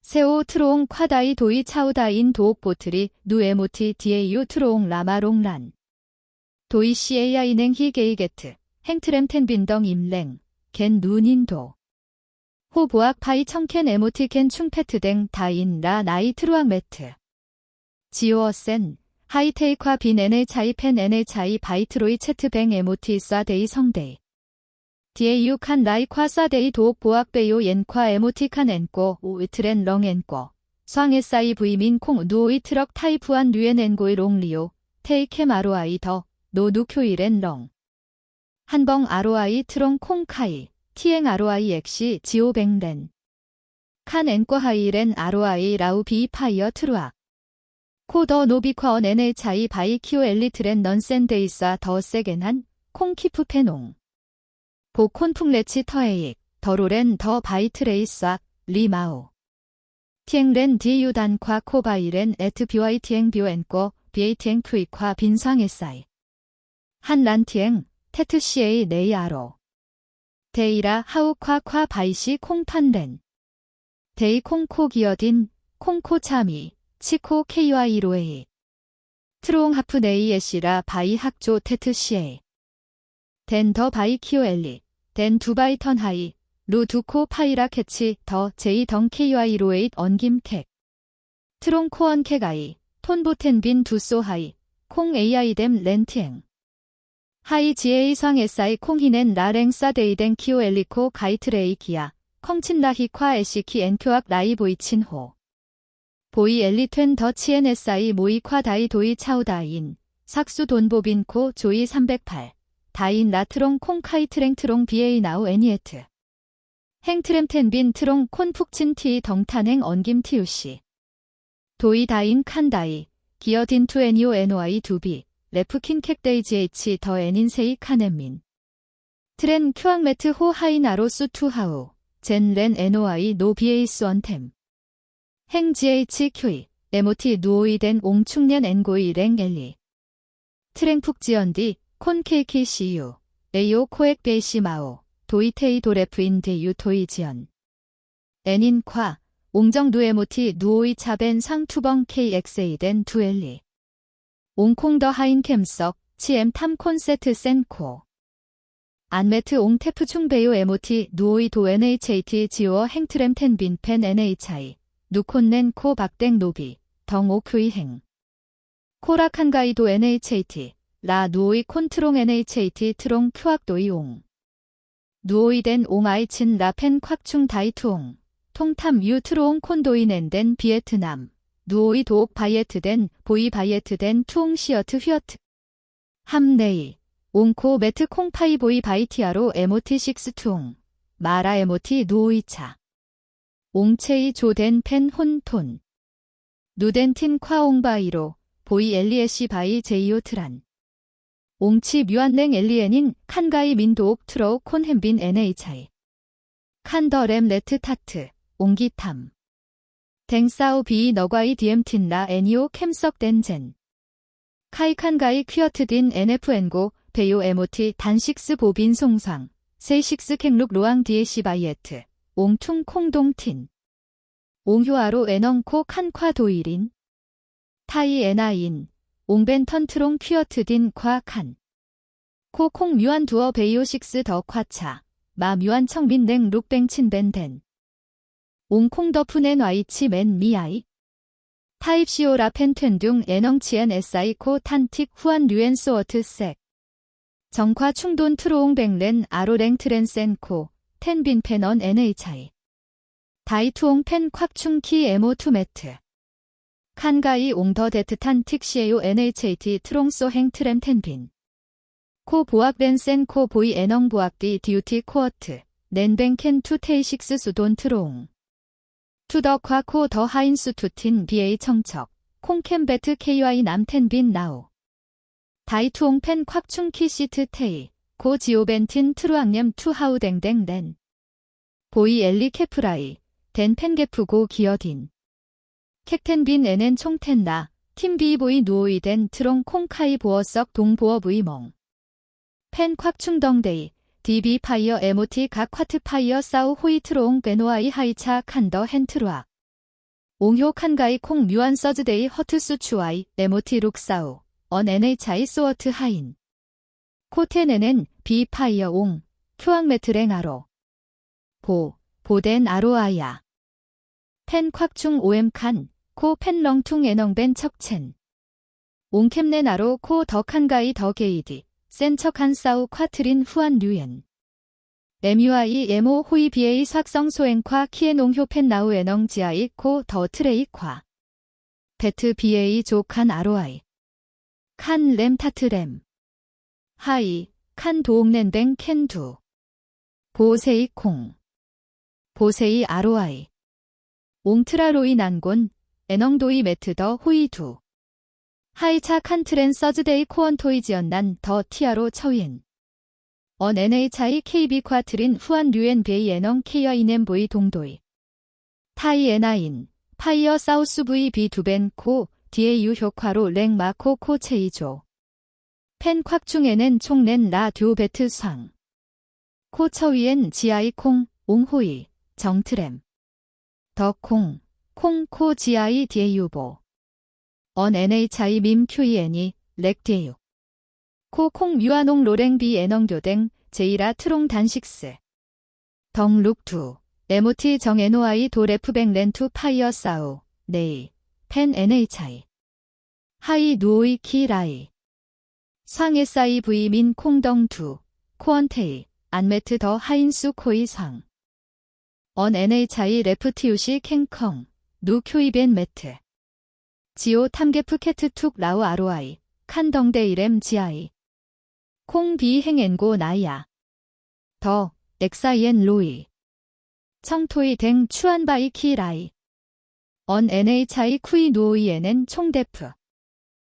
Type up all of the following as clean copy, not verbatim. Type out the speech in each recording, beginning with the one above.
세오 트롱 콰다이 도이 차우다인 도옥 보트리 누 에모티 디에유 트롱 라마롱란 도이 CAI 냉히 게이게트 행트렘 텐빈덩 임랭 겐 누닌도 호 보악 파이 청켄 에모티 겐 충페트댕 다인 라 나이 트루악 매트 지오어센 하이테이과 빈 NHI 펜 NHI 바이트로이 채트뱅 에모티 쏴데이 성데이 디에유 칸 라이과 쏴데이 도옥 보악 베요 옌과 에모티 칸 엔꼬 오이트렌 렁 엔꼬 쏴에사이 부이민 콩 누오이 트럭 타이프한 류엔 엔고이 롱리오 테이캠 ROI 더 노누쿄이렌 렁 한벙 ROI 트롱 콩카이 티엥 ROI 엑시 지오뱅렌 칸 엔꼬 하이렌 ROI 라우 비파이어 트루악 코더 노비ኳ언 NHI 바이키오 엘리트렌 넌센데이싸 더 세겐한 콩키프 페농 보콘풍레치 터에익 더로렌 더 바이트레이싸 리마오 티엥렌 디유단과 코바이렌 에트 비와이 티엥 비오엔꼬 비에이티엥 큐이과 빈상에사이 한란티엥 테트 CA 네이아로 데이라 하우ኳ 콰 바이시 콩판렌 데이 콩코 기어딘 콩코 차미 치코 KY152 트롱 하프 네이에시라 바이 학조 테트 CA 덴 더 바이 키오 엘리 덴 두바이 턴 하이 루 두코 파이라 캐치 더 제이 덩 KY158 언김 캑 트롱 코언 캑아이 톤보텐 빈 두소 하이 콩 AI 뎀 렌티엥 하이 GA 상 SI 콩 히넨 라랭 사데이덴 키오 엘리코 가이트레이 기아 컹친 라히콰 에시키 엔표악 라이 보이친호 보이 엘리텐 더 치엔SI 모이콰 다이 도이 차우다인 삭수 돈보빈코 조이 308 다인 라트롱 콩카이 트랭 트롱 BA 나우 애니에트 행트렘 텐빈 트롱 콘 푹친 티 덩탄행 언김 티우시 도이 다인 칸다이 기어딘 투 애니오 NOI 두비 레프킨 캑데이지 H 더 애닌세이 카넴민 트렌 큐악 매트 호 하이나로 수투 하우 젠렌 NOI 노 BA 수언템 행 GHQ이 에모티 누오이덴 옹충년 엔고이 랭 엘리 트랭 푹지언디 콘 KKCU 에이오 코엑 베이시 마오 도이테이 도레프인 데유 도이지언 애닌콰 옹정 누 에모티 누오이 차벤 상투벙 KXA덴 두엘리 옹콩 더 하인 캠석 치엠 탐 콘세트 센코 안메트 옹테프 충베요 에모티 누오이 도 NHAT 지오어 행트렘 텐빈 펜 NHI 누콘넨 코 박땡 노비 덩 오큐이 행 코라칸가이도 NHAT 라 누오이 콘트롱 NHAT 트롱 큐악도이 옹 누오이덴 옹아이친 라펜 콱충 다이투옹 통탐 유 트롱 콘도이넨덴 비에트남 누오이 도옥 바이에트덴 보이 바이에트덴 투옹 시어트 휘어트 함네이 옹코 매트 콩파이 보이 바이티아로 에모티 식스 투옹 마라 에모티 누오이차 옹체이 조덴 펜 혼톤 누덴틴 콰옹바이로 보이 엘리에시 바이 제이오 트란 옹치 뮤안랭 엘리엔인 칸가이 민도옥 트로우 콘햄빈 NHI 칸더렘 레트 타트 옹기탐 댕사우 비 너과이 디엠틴라 애니오 캠석 덴젠 카이칸가이 퀴어트딘 NFN고 베요 에모티 단식스 보빈 송상 세식스 캥룩 로앙 디에시 바이에트 옹퉁 콩동틴 옹효아로 에넝코 칸콰 도이린 타이 에나인 옹벤턴 트롱 퀴어트딘 콰 칸 코콩 뮤안 두어 베이오 식스 더 콰차 마 뮤안 청빈냉 룩뱅 친벤덴 옹콩 더푸넨 와이치 맨 미아이 타입시오라 펜텐둥 에넝치엔 SI 코 탄틱 후안 류엔 소어트 색 정夸충돈 트로옹 백렌 아로랭 트렌센코 텐빈 펜언 NHI 다이투옹 펜 콱충키 에모 투매트 칸가이 옹더 데트탄 틱시에요 NHAT 트롱소 행 트렘 텐빈 코 보악렌 센코 보이 에넝 보악디 디우티 코어트 넨뱅켄 투 테이식스 수돈 트로옹 투더夸코 더 하인수 투틴 BA 청척 콩캠베트 KY 남텐빈 나우 다이투옹 펜 콱충키 시트 테이 고 지오벤틴 트루악냠 투하우댕댕 렌 보이 엘리 케프라이 덴 펜게프고 기어딘 캑텐빈 에넨 총텐나 팀비 보이 누오이덴 트롱 콩카이 보어석 동보어 부이멍 펜 콱충덩데이 DB 파이어 에모티 각 콰트 파이어 사우 호이 트롱 베노아이 하이차 칸더 hen트루악 옹효 칸가이 콩 뮤안 서즈데이 허트수 추아이 에모티 룩사우 언 NHI 소어트 하인 코텐에는 비 파이어 옹 큐앙 메트랭 아로 보덴 아로아야 펜 콱충 오엠 칸 코 펜렁퉁 에넝벤 척첸 옹캠네 나로 코 더 칸가이 더 게이디 센 척한 사우 콰트린 후안 류엔 MUI 에모 호이 BA 삭성 소엔콰 키엔 옹효 펜 나우 에넝 지아이 코 더 트레이 콰 베트 BA 조칸 아로아이 칸 램 타트 램 하이 칸 도옥렌뱅 캔두 보세이 콩 보세이 아로아이 옹트라로이 난곤 에넝도이 매트더 호이두 하이차 칸트렌 서즈데이 코언토이 지언난 더 티아로 처윈 언 NHI KB 콰트린 후안 류엔 베이 에넝 케어 이넴 보이 동도이 타이 에나인 파이어 사우스 V B 두벤 코 DAU 효과로 랭 마코 코 체이조 펜 콱충에는 총렌 라 듀 베트 상 코처위엔 지아이 콩 옹호이 정트램 더콩 콩코 지아이 DAU보 언 NHI 밈 QEN이 렉디에유 코콩 뮤아농 로랭비 에넝교댕 제이라 트롱 단식스 덩룩두 에모티 정 NOI 도 레프뱅 렌투 파이어 사우 네이 펜 NHI 하이 누오이 키라이 상에사이 부이 민 콩덩두 코언테이 안메트 더 하인수 코이 상 언 NHI 레프티우시 캥컹 누 쿄이벤 매트 지오 탐게프 캐트 툭 라우 아로아이 칸덩데 이렘 지아이 콩 비 행엔고 나야 더 엑사이엔 로이 청토이 댕 추안바이 키라이 언 NHI 쿠이 누오이에는 총데프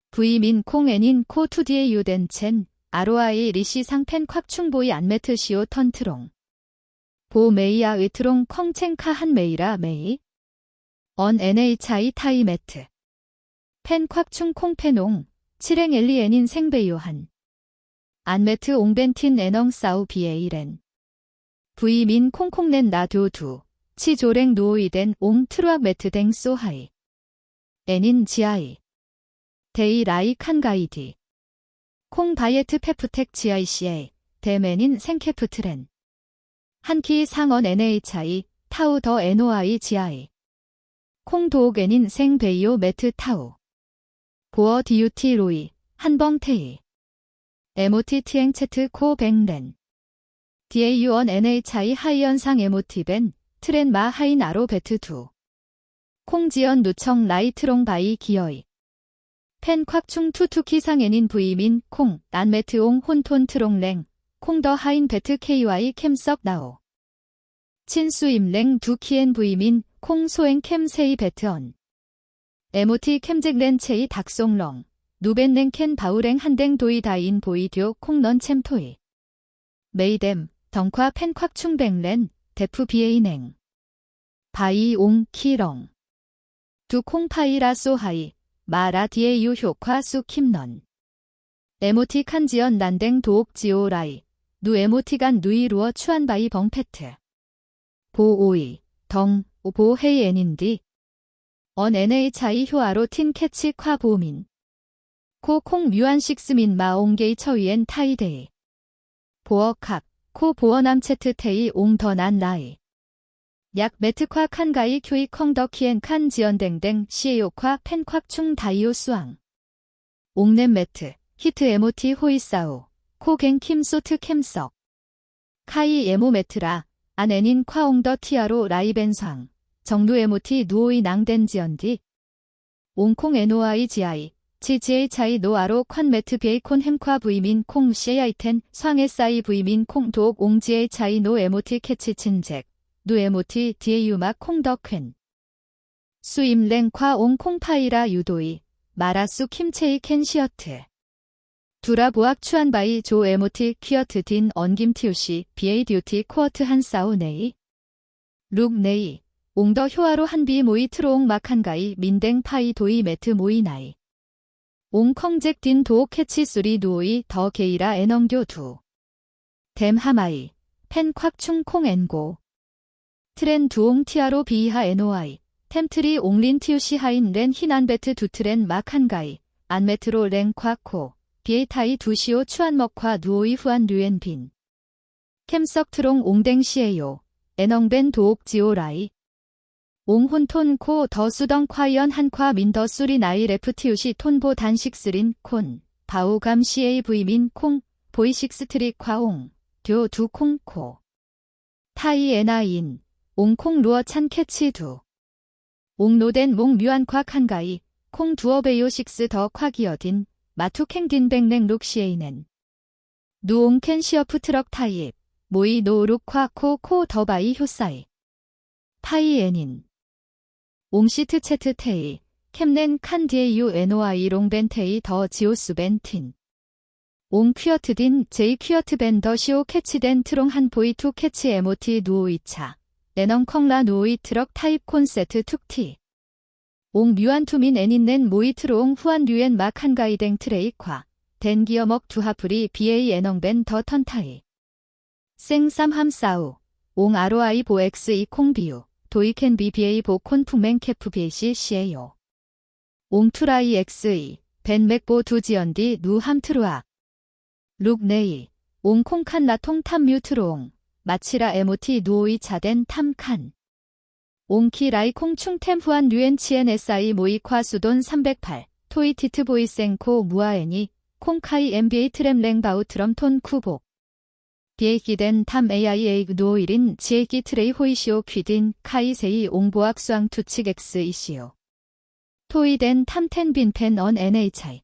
부이민 콩 애닌 코 투디에 유덴첸 아로아이 리시 상펜 콱충보이 안메트 시오 턴트롱 보 메이아 의트롱 컹첸카 한 메이라 메이 언 NHI 타이 매트 펜 콱충 콩페농 칠행 엘리엔인 생베요한 안메트 옹벤틴 에넝 사우 비에이렌 부이민 콩콩렌 나두두 치조랭 누오이덴 옹 트루악 매트 댕 소하이 애닌 지아이 데이 라이 칸가이디 콩 바이에트 페프텍 지아이시에 데맨인 생케프트렌 한키 상언 NHI 타우 더 NOI 지아이 콩 도옥엔인 생베이오 매트 타우 보어 디유티 로이 한벙테이 에모티 티엥 채트 코 백렌 DAU언 NHI 하이언상 에모티벤 트렌 마 하인 아로 베트 두 콩지연 누청 라이트롱 바이 기어이 펜 콱충 투투키 상엔인 부이민 콩 난메트옹 혼톤 트롱랭 콩 더 하인 베트 KY 캠석 나오 친수 임랭 두키엔 부이민 콩 소행 캠 세이 베트언 에모티 캠잭렌 체이 닥송렁 누벤랭 캔 바우랭 한댕 도이 다인 보이듀 콩넌 챔토이 메이뎀 덩콰 펜 콱충 백렌 데프 비에이냉 바이 옹 키렁 두 콩파이라 소하이 마라 디에유 효과 수 킴넌 에모티 칸지언 난댕 도옥 지오라이 누 에모티간 누이루어 추안바이 벙페트 보오이 덩 보헤이 애닌디 언 NHI 효아로 틴 캐치 콰 보민 코 콩 뮤안 식스민 마옹게이 처위엔 타이데이 보어캅 코 보어남 채트 테이 옹 더 난 라이 약 매트夸 칸가이 큐이 컹더 키엔 칸 지연댕댕 시에요夸펜 콱충 다이오 수앙 옥렘 매트 히트 에모티 호이사우 코갱 킴 소트 캠석 카이 에모 매트라 안 애닌 콰옹더 티아로 라이벤상 정루 에모티 누오이 낭덴 지연디 옹콩 NOI 지아이 지지에이 차이 노아로 콴 매트 베이콘 햄夸 부이민 콩 시에이텐 상에 싸이 부이민 콩 도옥 옹지에이 차이 노 에모티 캐치 친잭 누 에모티 디에유막 콩더퀸 수임랭 콰옹 콩파이라 유도이 마라수 킴체이 캔 시어트 두라 보악 추안바이 조 에모티 퀴어트 딘 언김티우시 비에이 듀티 코어트 한 사우 네이 룩 네이 옹더 효아로 한비 모이 트로옹 막한가이 민댕 파이 도이 매트 모이 나이 옹 컹잭 딘 도옥 캐치 수리 누오이 더 게이라 에넝교 두댐 하마이 펜 콱충 콩 엔고 트렌 두옹 티아로 비이하 NOI 템트리 옹린 티우시 하인 렌 히난베트 두트렌 마칸가이, 안메트로 랭 콰코, 비에이타이 두시오 추안먹화 누오이 후안 류엔 빈. 캠석 트롱 옹댕 시에요, 애넝벤 도옥 지오라이. 옹훈톤 코 더 수덩 콰이언 한콰 민더 수리 나이 레프티우시 톤보 단식 쓰린 콘, 바우감 CAV 민 콩, 보이식스 트리 콰옹, 듀 두 콩코. 타이 에나인, 옹콩 루어 찬 캐치 두. 옹노덴 몽 뮤안夸 칸가이, 콩 두어베요 식스 더 콰기어딘, 마투캥딘 백랭 룩시에이넨. 누옹 캔 시어프 트럭 타입, 모이 노룩 콰코 코 더바이 효사이. 파이 에닌. 옹시트 체트 테이, 캠넨 칸 디에유 NOI 롱벤 테이 더 지오스 벤 틴. 옹 퀴어트딘 제이 퀴어트 벤 더 시오 캐치된 트롱 한 보이 투 캐치 에모티 누오이차. 레넝컹라 누오이 트럭 타입 콘세트 툭티. 옹 뮤안 투민 애닌넨 모이 트롱 후안 류엔 막 한가이댕 트레이 콰. 덴 기어먹 두하프리 BA 애넝벤 더 턴타이. 생삼 함사우. 옹 ROI 보 X 이 콩비유. 도이캔 BBA 보 콘풍맹 캐프 BAC CAO. 옹 투라이 XE. 벤 맥보 두지언디 누 함트루아. 룩 네이. 옹 콩칸 라통 탐 뮤트롱. 마치라 에모티 누오이 차덴 탐칸. 옹키 라이 콩충 템 후안 류엔 치엔 SI 모이 콰 수돈 308. 토이 티트 보이 생코 무아애니. 콩카이 MBA 트램 랭바우 트럼 톤 쿠복. 비에기된 탐 AIA 누오일인 지에기 트레이 호이시오 퀴딘 카이세이 옹보악 수앙 투칙 X 이시오. 토이된 탐텐 빈펜 언 NHI.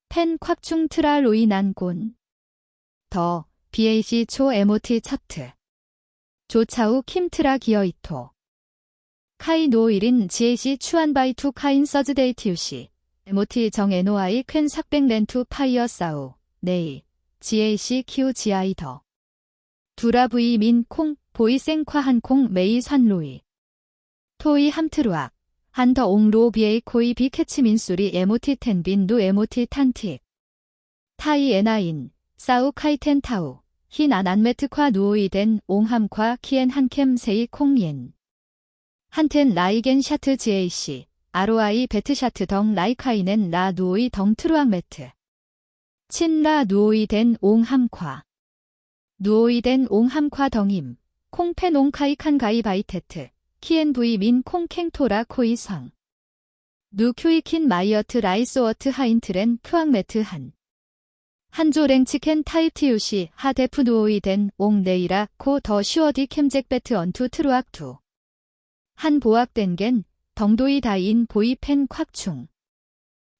펜 콱충 트라 로이 난곤. 더 BAC 초 MOT 차트. 조차우 킴트라 기어 이토. 카이 노일인 GAC 추안바이 투 카인 서즈데이 티우시. MOT 정 NOI 퀸 삭백 렌투 파이어 사우. 네이. GAC 큐 GI 더. 두라 부이 민 콩, 보이 생콰 한 콩 메이 산로이. 토이 함트루악. 한더 옹로 비에이 코이 비 캐치 민수리 MOT 텐빈 누 MOT 탄틱. 타이 에나인. 사우 카이텐 타우. 흰 안안메트夸 누오이덴 옹함夸 키엔 한캠 세이 콩옌. 한텐 라이겐 샤트 GAC. ROI 베트샤트 덩 라이카이넨 라 누오이 덩 트루악 매트. 친라 누오이덴 옹함夸. 누오이덴 옹함夸덩임. 콩펜 옹카이 칸가이 바이테트. 키엔 부이 민 콩캥토라 코이 성. 누 큐이킨 마이어트 라이소어트 하인트렌 큐악 매트 한. 한조 랭치켄 타입 티우시 하데프 누오이덴 옹 네이라 코 더 슈어디 캠잭 배트 언투 트루악 두. 한 보악된 겐 덩도이 다인 보이 펜 콱충.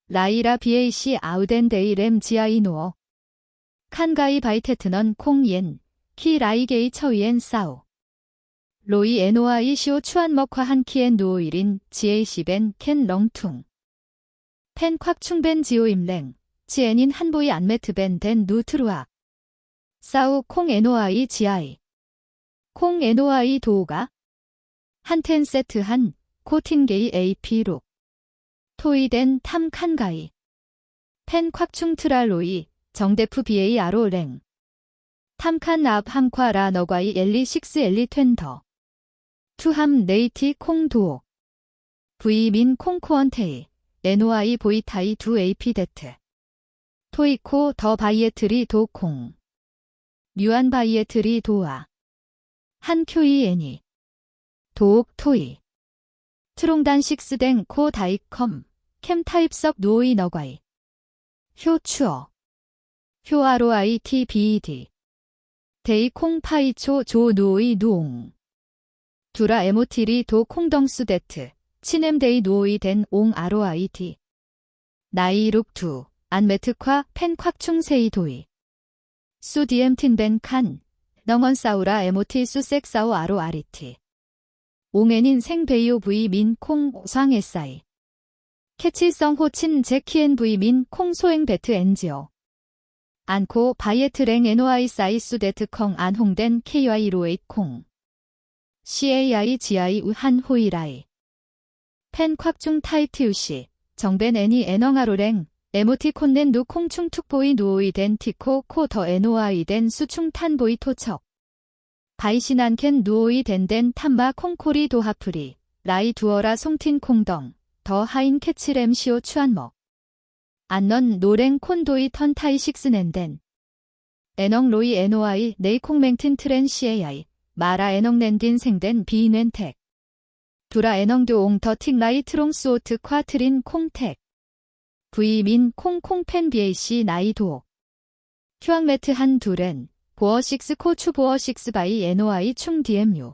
라이라 BAC 아우덴 데이 램 지아이 노어. 칸가이 바이테트넌 콩옌. 키 라이게이 처위엔 싸우. 로이 NOI 시오 추안먹화 한 키엔 누오일인 GAC 벤 캔 렁퉁. 펜 콱충 벤 지오 임랭. 지엔인 한보이 안메트 벤 덴 누트루악. 싸우 콩 NOI GI. 콩 NOI 도우가. 한텐 세트 한. 코틴게이 AP룩. 토이덴 탐 칸가이. 펜 콱충 트랄로이. 정데프 BA 아로 랭. 탐칸 앞 함夸 라 너과이 엘리 식스 엘리 텐더. 투함 네이티 콩 두오. V 민 콩 코언테이. NOI 보이타이 두 AP 데트. 토이코 더 바이에트리 도 콩. 뮤안 바이에트리 도아. 한 큐이 애니. 도옥 토이. 트롱단 식스댕 코 다이컴. 캠 타입석 누오이 너과이. 효 추어. 효 ROI TBED. 데이 콩 파이초 조 누오이 누옹. 두라 에모티리 도 콩덩수 데트. 치넴 데이 누오이 덴 옹 ROI D. 나이 룩두. 안메트夸펜 콱충 세이 도이. 수 디엠틴 벤 칸. 넝언 사우라 에모티 수색 사우 아로 아리티. 옹엔인 생 베이오 부이 민 콩 상 SI. 캐치성 호친 제키엔 부이 민 콩 소행 베트 엔지오. 안코 바이에트랭 NOI 사이 수데트 컹 안홍된 KY 로에잇 콩. CAI GI 우한 호이라이. 펜 콱중 타이티우시. 정벤 애니 애넝아로랭. 에모티콘넨 누 콩충 툭보이 누오이 덴 티코 코 더 NOI 덴 수충 탄보이 토척. 바이시난켄 누오이 덴덴 탐마 콩코리 도하프리. 라이 두어라 송틴 콩덩, 더 하인 캐치램 시오 추안먹. 안넌 노랭 콘도이 턴 타이 식스 낸덴. 에넉 로이 NOI 네이콩 맹튼 트렌 CAI, 마라 에넉 낸딘 생덴 비넨텍. 두라 에넉드 옹더 틱 라이 트롱 수오트 콰트린 콩텍. 부이민 콩콩펜 BAC 나이 도. 휴학 매트 한 둘엔, 보어 식스 코추 보어 식스 바이 NOI 충 DMU.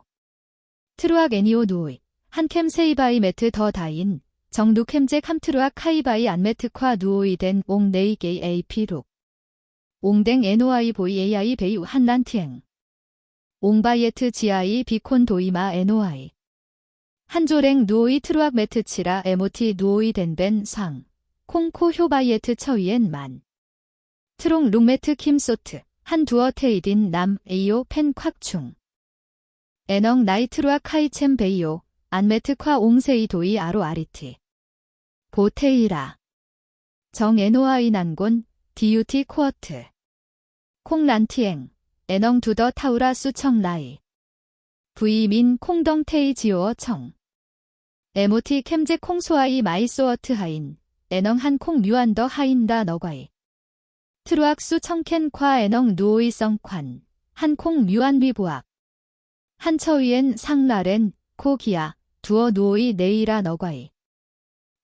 트루악 애니오 누이, 한캠 세이바이 매트 더 다인, 정누캠제 캄트루악 카이바이 안매트夸누오이 된 옹 네이게이 AP룩. 옹댕 NOI 보이 AI 베이우 한란티엥. 옹바이에트 지아이 비콘 도이마 NOI. 한조랭 누오이 트루악 매트치라 MOT 누오이 덴벤 상. 콩코 효바이에트 처위엔 만. 트롱 룩매트 킴소트, 한 두어 테이딘 남 에이오 펜 콱충. 에넉 나이 트루악 카이챔 베이오, 안매트夸옹세이 도이 아로 아리티. 보테이라. 정 NOI 난곤, DUT 코어트. 콩란티엥, 에넉 두더 타우라 수청 라이. 부이민 콩덩 테이 지오어 청. MOT 캠제 콩소아이 마이소어트 하인, 에넉 한콩 뮤안더 하인다 너과이. 트루악 수 청켄 夸에넉 누오이 썽관, 한콩 뮤안비 보악. 한처위엔 상라렌, 코기야, 두어 누오이 네이라 너과이.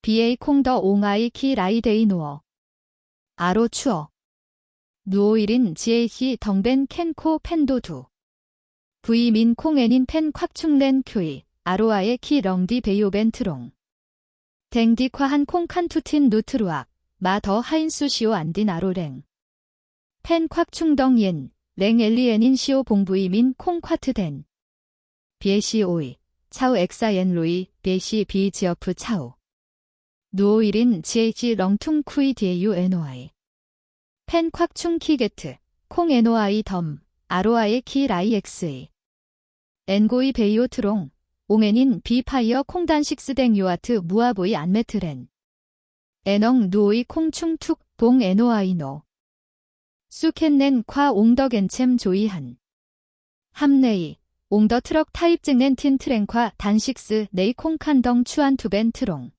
BA 콩더 옹아이 키 라이데이 노어. 아로 추어. 누오일인 지에히 덩벤 켄코 펜도두. 부이민 콩애닌 펜 콱충렌 큐이, 아로아의 키 렁디 베이오벤 트롱. 댕디夸 한콩 칸투틴 누트루악, 마 더 하인수 시오 안딘 아로랭. 펜 콱충덩 옌, 랭 엘리엔인 시오 봉부이민 콩 콰트덴. 비에시 오이, 차우 엑사옌 로이, 비에시 비 지어프 차우. 누오일인 GH 렁퉁 쿠이 디에유 NOI. 펜 콱충 키게트, 콩 NOI 덤, 아로아의 키 라이 XA. 엔고이 베이오 트롱, 옹엔인 비파이어 콩단 식스댕 요아트 무아보이 안메트렌. 에넉 누오이 콩충 툭, 봉 NOI 노. 수켄넨 夸옹더겐챔 조이한. 함네이, 옹더 트럭 타입 증넨 틴 트랭夸 단식스 네이 콩칸덩 추안 투벤 트롱.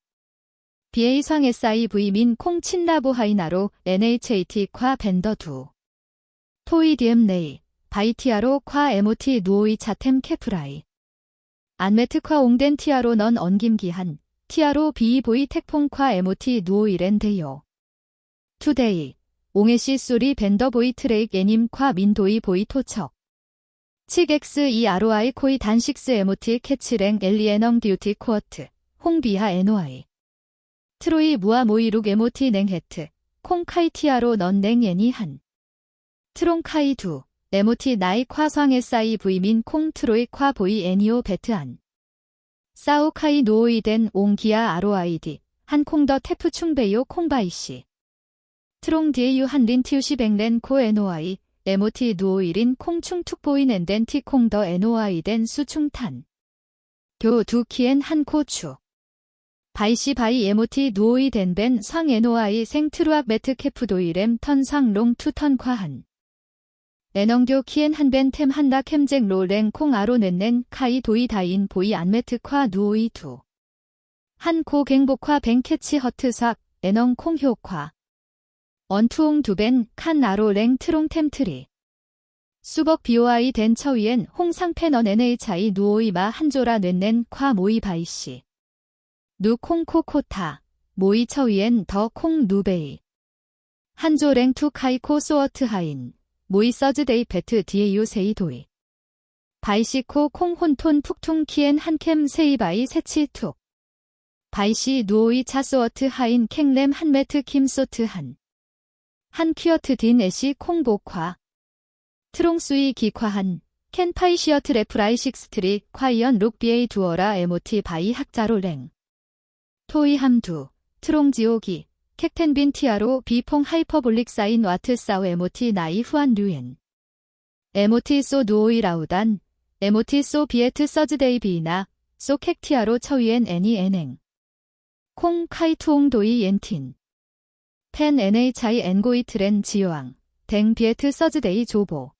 BA 상 SI V민 콩 친라보 하이나로 NHAT 夸벤더 두. 토이 DM 네이, 바이티아로 夸MOT 누오이 차템 캐프라이. 안메트 夸옹덴 티아로 넌 언김기한, 티아로 비이 보이 택퐁 夸MOT 누오이렌 데요. 투데이, 옹에시 쏘리 벤더 보이 트레익 애님 夸민도이 보이 토척. 칙엑스 이 아로아이 코이 단식스 MOT 캐치랭 엘리에넘 듀티 코어트, 홍비하 NOI. 트로이 무아 모이룩 MOT 냉헤트, 콩카이티아로 넌 냉예니 한. 트롱카이 두, MOT 나이 콰성 SI V민 콩 트로이 콰 보이 애니오 베트안. 사우카이 노오이 된 옹기아 아로아이디, 한 콩더 테프 충베이오 콩바이시. 트롱 디에유 한린 티우시 백렌 코 NOI, MOT 누오일인 콩충 툭보이 낸덴 티 콩더 NOI 된 수충탄. 교 두키엔 한 코추. 바이시 바이 MOT 누오이 덴벤 상 NOI 생트루악 매트 캐프도이렘 턴상 롱 투턴 콰한. 에넝교 키엔 한벤 템 한다 캠잭 로랭 콩 아로 넷넨 카이 도이 다인 보이 안매트 夸누오이 두. 한코 갱복화 뱅캐치 허트삭, 에넝 콩 효과. 언투옹 두벤 칸 아로 랭 트롱 템트리. 수벅 BOI 된 처위엔 홍상펜언 NHI 누오이 마 한조라 넷넨 夸모이 바이시. 누 콩코 코타, 모이 처위엔 더 콩 누베이. 한조랭 투 카이코 소어트 하인, 모이 서즈데이 베트 디에유 세이 도이. 바이시코 콩 혼톤 푹퉁 키엔 한캠 세이바이 세치 툭. 바이시 누오이 차소어트 하인 캥렘 한매트 킴소트 한. 한 퀴어트 딘 애시 콩복화. 트롱수이 기화한, 켄 파이시어트 레프라이 식스트리 콰이언 룩비에이 두어라 MOT 바이 학자로 랭. 토이 함두, 트롱지오기, 캡텐빈 티아로 비퐁 하이퍼볼릭 사인 와트 사우 MOT 나이 후안 류엔. MOT 소 누오이 라우단, MOT 소 비에트 서즈데이 비나, 소 캑티아로 처위엔 애니 엔행. 콩 카이 투옹 도이 옌틴. 펜 NHI 엔고이 트렌 지요앙, 댕 비에트 서즈데이 조보.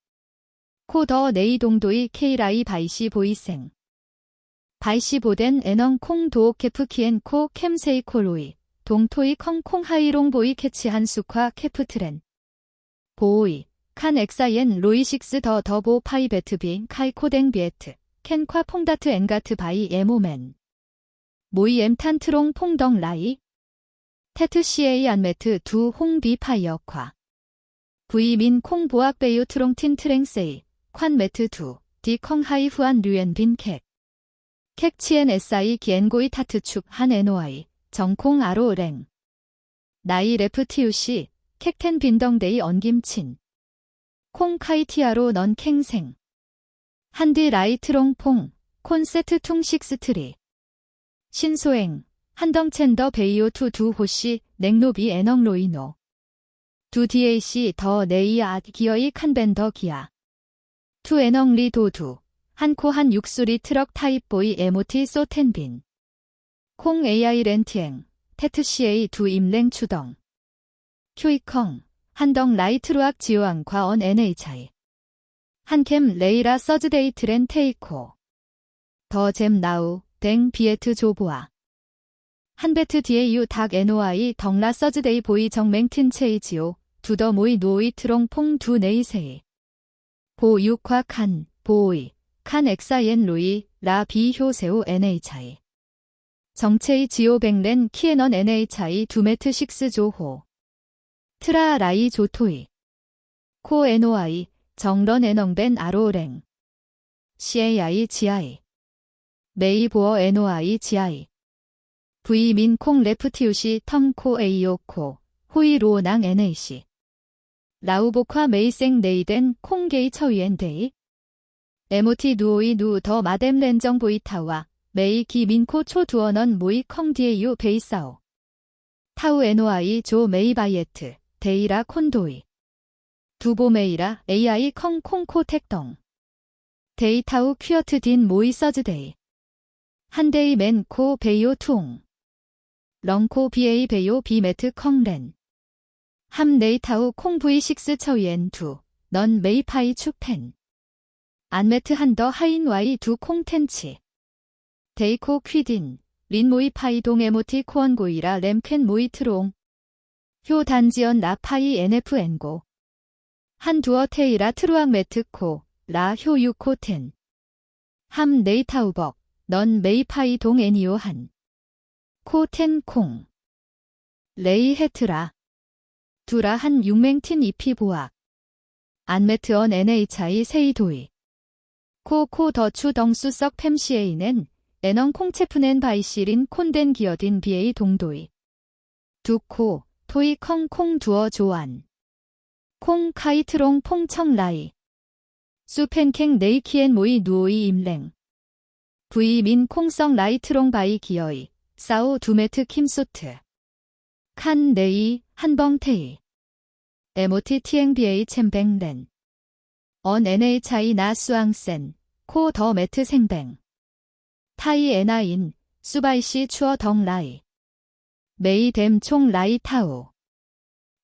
코 더 네이 동도이 케이라이 바이시 보이생. 바이시보덴 애넝 콩 도옥 케프키엔코 캠세이콜로이 동토이 컹콩 하이롱보이 캐치한 수화 케프트렌 보오이 칸 엑사이엔 로이식스 더 더보 파이베트비 카이코댕 비에트 캔ኳ 퐁다트 엔가트 바이 에모맨 모이 엠탄트롱 퐁덩 라이 테트 CA 안메트 두 홍비 파이어ኳ 부이민 콩 보악 베이오 트롱 틴 트랭세이 관 메트 두 디컹 하이 후안 류엔 빈 캑 캑치엔 SI 기엔고이 타트축 한 NOI 정콩 아로 랭 나이 레프티우시 캑텐 빈덩데이 언김친 콩 카이티아로 넌 캥생 한디 라이트롱 퐁 콘세트 퉁 식스트리 신소행 한덩첸더 베이오 투두 호시 냉로비 애넝 로이노 두 DAC 더 네이아 기어이 칸벤더 기아 투 애넝 리 도두 한코 한 육수리 트럭 타입보이 에모티 소텐빈 콩 AI 렌티엥 테트 CA 두 임랭 추덩 큐이컹 한덩 라이트루악 지오앙 과언 NHI 한캠 레이라 서즈데이트렌 테이코 더 잼 나우 댕 비에트 조보아 한베트 DAU 닥 NOI 덩라 서즈데이 보이 정맹튼 체이지오 두더 모이 노이 트롱 퐁 두 네이세이 보 육화 칸 보오이 칸 엑사이엔 로이 라 비효세오 NHI 정체이 지오백렌 키에넌 NHI 두메트 식스 조호 트라 라이 조토이 코 NOI 정런 애넝벤 아로랭 CAI GI 메이 보어 NOI GI V 민콩 레프티우시 텀코 에이오코 호이 로오낭 NAC 라우보카 메이생 네이덴 콩게이 처위엔 데이 에모티 누오이 누 더 마뎀 렌정 보이타와 메이 기 민코 초 두어넌 모이 컹 디에유 베이사오 타우 NOI 조 메이 바이에트 데이라 콘도이 두보 메이라 AI 컹 콩코 택덩 데이타우 퀴어트 딘 모이 서즈데이 한데이 맨코 베이오 투옹 렁코 BA 베이오 비메트 컹렌 함 네이타우 콩 V6 처위엔 두 넌 메이파이 축펜 안메트 한더 하인 와이 두 콩텐치 데이코 퀴딘 린 모이 파이 동 에모티 코언 고이라 램켄 모이 트롱 효 단지언 라파이 NFN고 한 두어 테이라 트루악 메트코 라 효 유코텐 함 네이타우벅 넌 메이파이 동 애니오 한 코텐 콩 레이 헤트라 두라 한 육맹틴 이피 보악 안메트언 NHI 세이도이 코코 더추 덩수 썩 팸시에이는 애넝 콩체프넨 바이시린 콘덴 기어딘 BA 동도이 두코 토이 컹콩 두어 조안 콩 카이트롱 퐁청 라이 수펜캥 네이키엔 모이 누오이 임랭 부이 민 콩성 라이트롱 바이 기어이 사오 두메트 킴소트 칸 네이 한벙테이 에모티 TNBA 챔뱅렌 언 NHI 나 수앙센 코 더 매트 생뱅 타이 에나인 수바이시 추어 덩 라이 메이 댐 총 라이 타오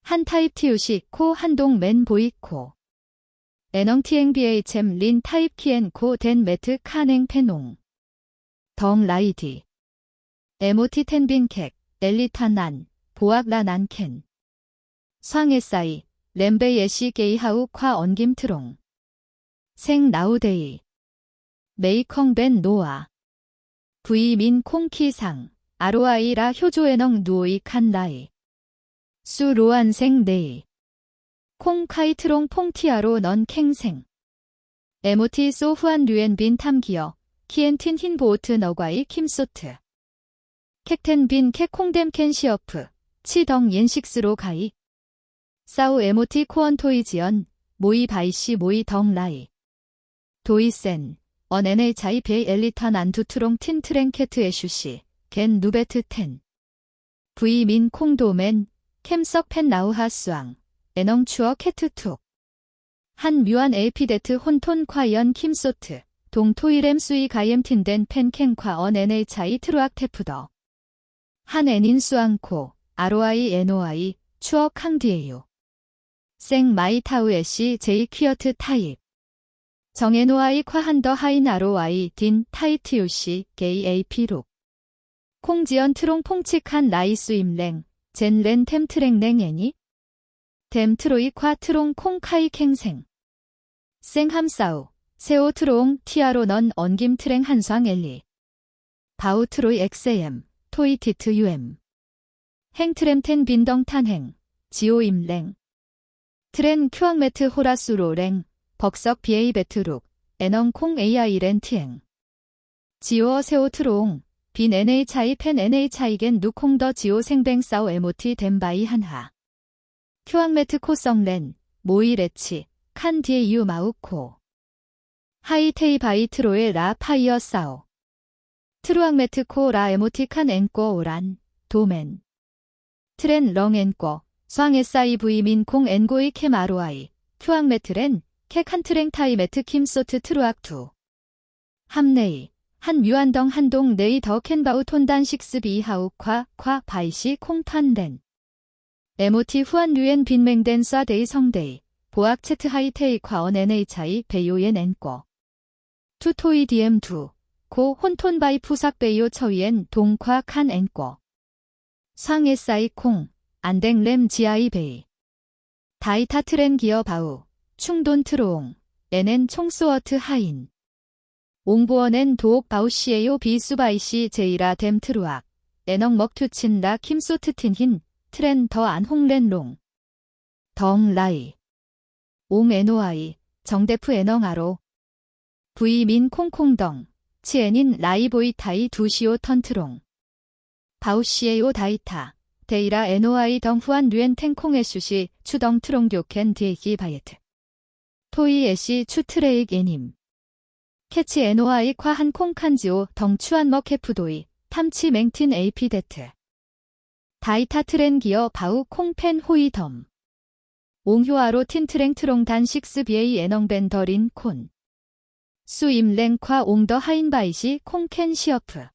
한 타입 티우시 코 한동 맨 보이코 애넝 TNBA 챔 린 타입 키엔 코 덴 매트 카냉 페농 덩 라이디 에모티 텐빈 캑 엘리타난 보악 라난켄 상에사이 렘베이 애시 게이하우 콰 언김 트롱 생 나우데이 메이컹벤 노아 부이 민 콩키상 아로아이라 효조에넝 누오이 칸라이 수 로안생 네이 콩 카이트롱 퐁티아로 넌 캥생 에모티 소 후안 류엔 빈 탐기어 키엔틴 흰 보오트 너과이 킴소트 캑텐 빈 캑콩뎀 캔시어프 치덩 옌식스로 가이 사우 에모티 코언 토이지언 모이 바이시 모이 덩 라이 도이센 언 NHI 베이 엘리탄 안두트롱 틴 트랭케트 에슈시 겐 누베트 텐 부이 민 콩도맨 캠석 펜 나우하 수앙 애넝 추어 캐트툭 한 뮤안 에이피데트 혼톤 콰이언 킴소트 동토이렘 수이 가옘 틴덴 펜켄과 언 NHI 트루악 테프더 한 애닌 수앙코 아로아이 NOI 추어 캉디에유 생 마이 타우에시 제이 퀴어트 타입 정NOI 콰한더 하인 ROI 딘 타이트 요시 게이 AP 룩 콩지연 트롱 퐁칙한 라이수 임랭 젠렌 템트랭랭 애니 댐트로이 콰 트롱 콩카이 캥생 생함사우 세오 트롱 티아로 넌 언김 트랭 한상 엘리 바우 트로이 XAM 토이 티트 UM 행트램 텐 빈덩 탄행 지오 임랭 트렌 큐앙매트 호라수로랭 벅석 BA 베트룩 애넌 콩 AI 렌티행 지오 세오 트롱 빈 NHI 펜 NHI겐 누콩더 지오 생뱅 싸우 에모티 덴바이 한하 큐앙매트 코성렌 모이 레치 칸 디에 유 마우코 하이테이 바이 트로의 라 파이어 싸오 트루앙매트 코 라 에모티칸 앵꼬 오란 도멘 트렌 렁 앵꼬 쌍 SI V 민 콩 앵고이 캠 ROI 큐앙매트렌 캐 칸트랭 타이 매트 킴 소트 트루악투 함네이 한 뮤안덩 한동 네이 더 캔바우 톤단 식스 비 하우夸夸바이시 콩탄덴 에모티 후안 류엔 빈맹덴 쏴데이 성데이 보악 체트 하이테이 과언 NHI 베요엔 앵꼬 투토이 DM 두 고 혼톤 바이 푸삭 베요 처위엔 동夸칸 앵꼬 상 SI 콩 안댕 램 GI 베이 다이타 트렌 기어 바우 충돈 트로옹 NN 총스워트 하인 옹보어넨 도옥 바우시에요 비수바이시 제이라 댐 트루악 애넉 먹투친 라 킴소트 틴힌 트렌 더 안홍렌 롱 덩 라이 옹 NOI 정대프 애넉 아로 V 민 콩콩덩 치엔인 라이보이 타이 두시오 턴트롱 바우시에요 다이타 데이라 NOI 덩 후안 류엔 탱콩 에슈시 추덩 트롱 교켄 디에기 바이트 토이 에시 추트레익 애님 캐치 NOI 콰 한 콩칸지오 덩 추안 먹 캐프도이 탐치 맹틴 AP 데트 다이타 트렌 기어 바우 콩펜 호이 덤 옹효아로 틴트랭 트롱 단 식스 BA 애넝벤 더린 콘 수임랭 콰 옹더 하인바이시 콩켄 시어프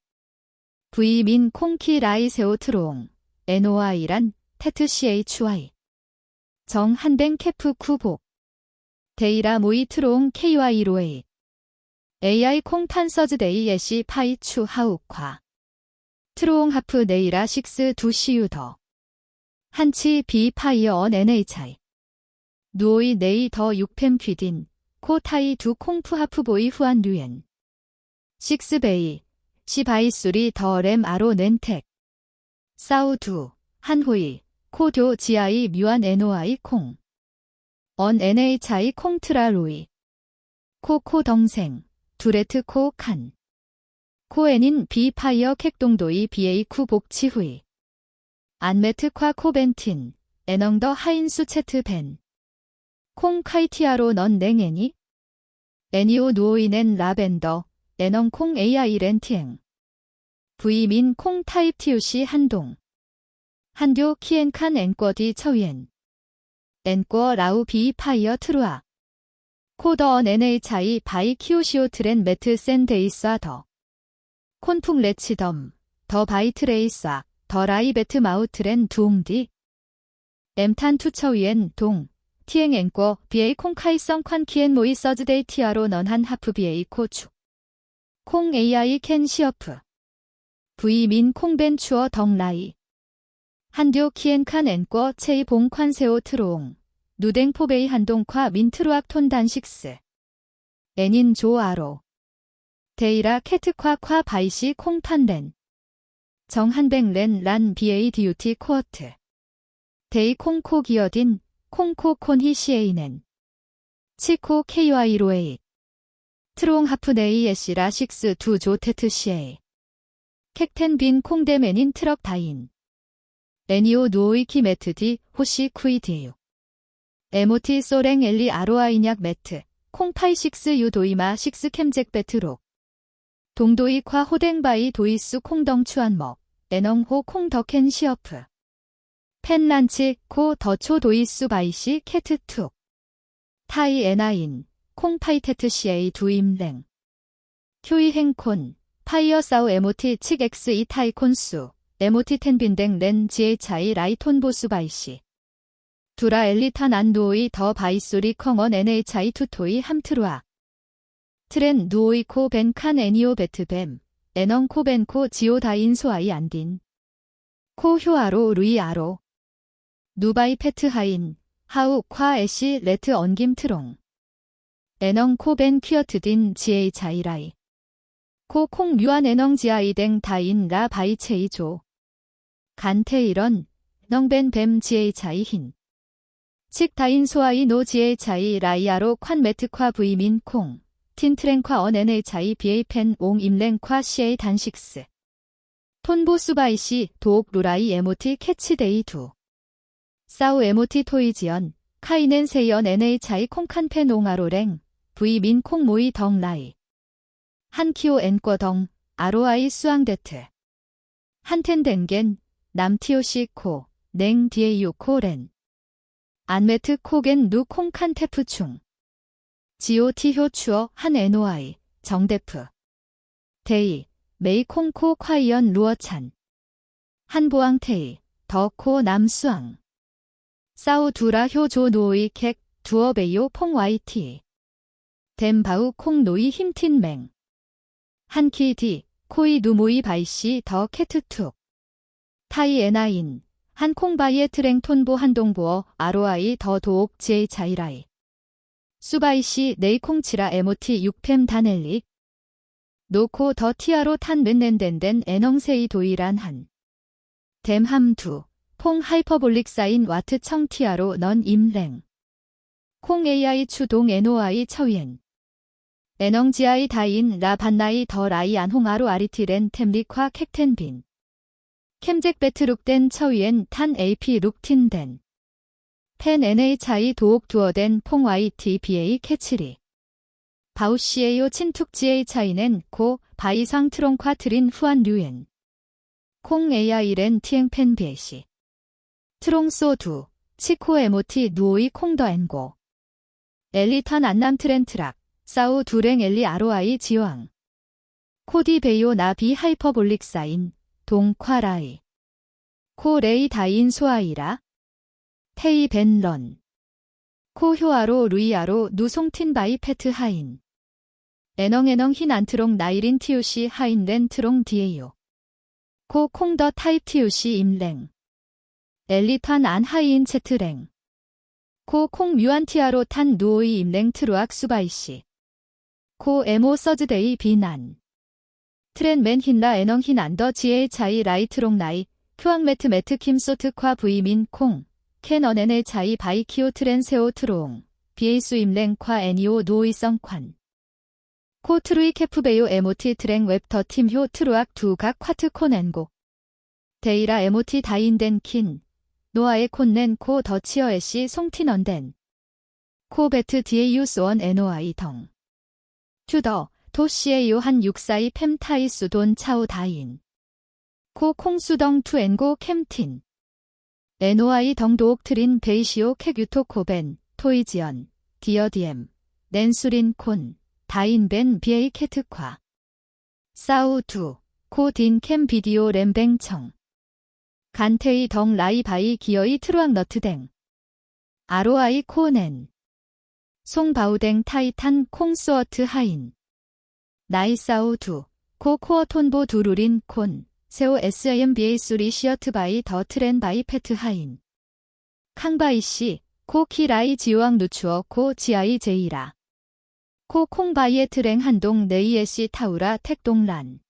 V 민 콩키 라이 세오 트롱 NOI란 테트 CHY 정 한뱅 캐프 쿠복 데이라 모이 트롱 KY 로에이 AI 콩 판서즈 데이 예시 파이 추 하우夸트롱 하프 네이라 식스 두 시유 더 한치 비 파이어 언 NHI 누오이 네이 더 6팸 퀴딘 코 타이 두 콩푸 하프 보이 후안 류엔 식스 베이 시 바이수리 더 램 아로 넨텍 사우 두 한호이 코교 지아이 뮤안 NOI 콩 언 NHI 콩트라 로이 코코 덩생 두레트 코 칸 코엔인 비 파이어 캑동도이 BA 쿠 복치 후이 안메트 콰 코벤틴 애넝더 하인수 체트 벤 콩 카이티아로 넌 냉애니 애니오 누오이넨 라벤더 애넝 콩 AI 렌티엥 V 민 콩 타입 TUC 한동 한교 키엔칸 앵꺼디 처위엔 앵꺼 라우 비 파이어 트루아 코더 언 NHI 바이 키오시오 트렌 매트 센 데이싸 더 콘풍 레치덤 더 바이트레이싸 더 라이 베트 마우트렌 두옹디 엠탄 투처위엔 동 티엥 앵꺼 BA 콩카이성 콴 키엔 모이 서즈데이 티아로 넌한 하프 BA 코추 콩 AI 캔 시어프 V 민 콩벤 추어 덩 라이 한듀 키엔칸 앵꺼 체이 봉 콴세오 트롱 누댕 포베이 한동夸민트루악 톤단 식스 애닌 조 아로 데이라 캐트夸夸바이시 콩판렌 정한뱅 렌란 BA 디유티 코어트 데이 콩코 기어딘 콩코 콘히 시에이넨 치코 KY 로에이 트롱 하프 네이 에시라 식스 두 조 테트 시에이 캑텐 빈 콩데맨인 트럭 다인 애니오 누오이키 매트디 호시 쿠이디에요 에모티 소랭 엘리 아로아이냐 매트 콩파이 식스 유 도이마 식스 캠잭 베트록 동도이 夸호댕바이 도이수 콩덩 추안먹 애넝호 콩 더켄 시어프 펜란치 코 더초 도이수 바이시 캐트툭 타이 에나인 콩파이 테트 시에이 두임랭 큐이 행콘 파이어 사우 에모티 칙 X 이 타이 콘수 에모티 텐빈댕 렌 GHI 라이톤 보수 바이시 두라 엘리탄 안도이 더 바이소리 컹언 NHI 투토이 함트루아 트렌 누오이코 벤칸 애니오 베트뱀, 애넝 코벤코 지오다인 소아이 안딘. 코 효아로 루이 아로. 누바이 페트 하인, 하우 콰 애시 레트 언김 트롱. 애넝 코벤 퀴어트딘 지에이 자이라이. 코 콩 류안 애넝 지아이댕 다인 라 바이 체이조. 간테이런, 넝벤 뱀 지에이 자이힌. 칙 다인 소아이 노 지에이 자이 라이아로 콴 매트콰 브이민 콩. 틴트랭ኳ 언 NHI BA펜 옹 임랭ኳ CA 단식스. 톤보 수바이시 도옥 루라이 에모티 캐치데이 두. 사우 에모티 토이지연, 카이넨 세이언 NHI 콩칸펜 옹아로랭, V 민 콩 모이 덩 라이. 한키오 엔꺼 덩, 아로아이 수앙데트. 한텐덴겐, 남티오시 코, 냉 디에이오 코렌. 안메트 코겐 누 콩칸 테프충. 지오티효 추어 한 NOI, 정데프. 데이, 메이 콩코 콰이언 루어찬. 한보앙 테이, 더코 남수앙. 사우 두라 효조 노이 캑, 두어베이오 퐁 YT. 댐바우 콩 노이 힘틴맹. 한키 디, 코이 누모이 바이시 더 캐트툭. 타이 에나인, 한콩바이에 트랭 톤보 한동보어 아로아이 더 도옥 지에이 자이라이. 수바이시 네이콩치라 에모티 6팸 다넬릭. 노코 더 티아로 탄 맨넨덴덴 애넝세이 도이란 한. 댐함두, 퐁 하이퍼볼릭 사인 와트 청 티아로 넌 임랭. 콩 AI 추동 NOI 처옌. 애넝지아이 다인 라 반나이 더 라이 안홍아로 아리티렌 템릭화 캑텐빈. 캠잭 베트룩덴 처위엔 탄 AP 룩틴덴. 펜 NHI 도옥 두어덴 퐁 YT BA 캐치리. 바우시에요 친툭지에이 차이넨 고 바이상 트롱夸트린 후안 류엔. 콩 AI렌 티엥 펜 비에시. 트롱소 두, 치코 에모티 누오이 콩더 엔고. 엘리턴 안남 트렌트락, 사우 두랭 엘리 아로아이 지왕. 코디 베이오 나비 하이퍼볼릭 사인, 동콰라이. 코 레이 다인 소아이라. 테이 벤런. 코 효아로 루이아로 누송틴 바이 페트 하인. 애넝 흰 안트롱 나이린 티우시 하인렌 트롱 디에요. 코 콩더 타입 티우시 임랭. 엘리탄 안 하이인 체트랭. 코 콩 뮤안 티아로 탄 누오이 임랭 트루악 수바이시. 코 에모 서즈데이 비난. 트렌 맨 흰라 애넝 흰 안더 지에이 차이 라이트롱 나이. 큐앙 매트 매트 킴소트夸브이민 콩. 캔 언엔의 차이 바이키오 트렌 세오 트롱. 비에이수 임랭夸 애니오 노이성관. 코 트루이 캐프베요 에모티 트랭 웹터 팀효 트루악 두각 콰트 콘엔고. 데이라 에모티 다인덴 킨. 노아의 콘넨 코 더치어 애시 송틴언덴. 코 베트 디에이유 스원 NOI 덩. 튜더 도시에요 한 육사이 팸타이 수돈 차우 다인. 코 콩수덩 투 엔고 캠틴. NOI 덩 도옥트린 베이시오 캑유토 코벤, 토이지연, 디어디엠, 낸수린 콘, 다인벤 비에이 캐트夸. 사우 두, 코 딘캠 비디오 램뱅청. 간테이 덩 라이 바이 기어이 트루악 너트댕. 아로아이 코넨. 송바우댕 타이탄 콩스워트 하인. 나이사우 두, 코 코어 톤보 두루린 콘. 세오 SIMBA 수리 시어트 바이 더 트렌 바이 페트 하인. 캉바이시, 코 키라이 지오왕 누추어 코 지아이 제이라. 코 콩바이에 트랭 한동 네이에시 타우라 택동란.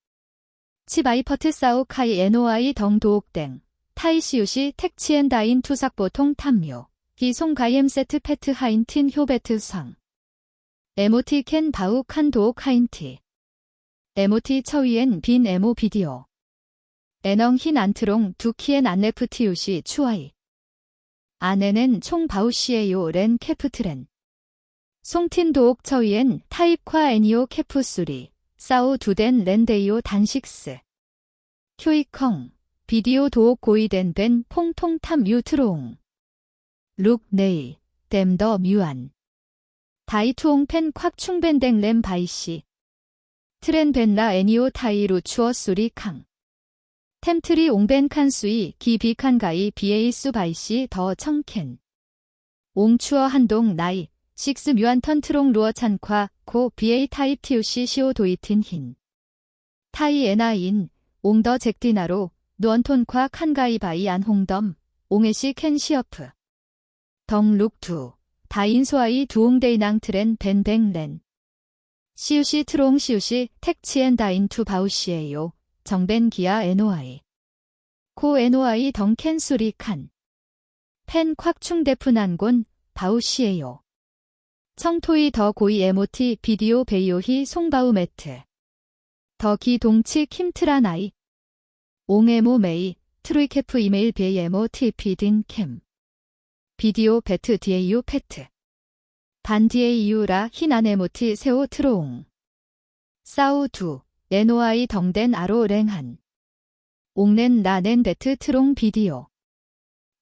치바이 퍼트 사우 카이 NOI 덩 도옥댕. 타이시우시 택치엔 다인 투삭 보통 탐묘. 기송 가이엠 세트 페트 하인 틴 효베트 상. 에모티 캔 바우 칸 도옥 하인티. 에모티 처위엔 빈 에모 비디오. 애넝 흰 안트롱 두키엔 안네프티우시 추아이. 아내는 총 바우시에요 렌 캐프트렌. 송틴 도옥 처위엔 타입夸 애니오 캐프수리. 사우 두덴 렌데이오 단식스. 큐이컹. 비디오 도옥 고이덴 벤 퐁통탐 유트롱. 룩 네이. 댐더 뮤안. 다이투옹 펜 콱 충벤댕 램 바이시. 트렌 벤라 애니오 타이루 추어 수리 캉. 템트리 옹벤 칸수이 기비칸가이 비에이수 바이시 더 청켄. 옹추어 한동 나이. 식스 뮤안 턴트롱 루어 찬夸코 BA 타입 TUC 시오 도이틴 힌. 타이 에나인, 옹더 잭디나로, 누언톤과 칸가이 바이 안 홍덤, 옹에시 캔 시어프. 덩룩 두, 다인 소아이 두옹데이낭 트렌 벤뱅렌. 시우시 트롱 시우시 택치엔 다인 투 바우시에요. 정벤 기아 NOI. 코 NOI 덩캔 수리 칸. 펜 콱충 데프난곤 바우시에요. 청토이 더 고이 에모티 비디오 베이오히 송바우 매트. 더 기 동치 킴트라나이. 옹에모 메이 트루이케프 이메일 베이에모 티피딘 캠. 비디오 베트 디에이유 페트. 반 디에이유라 히나네모티 세오 트로옹. 사우 두 NOI 덩덴 아로 랭한. 옹넨 나넨 베트 트롱 비디오.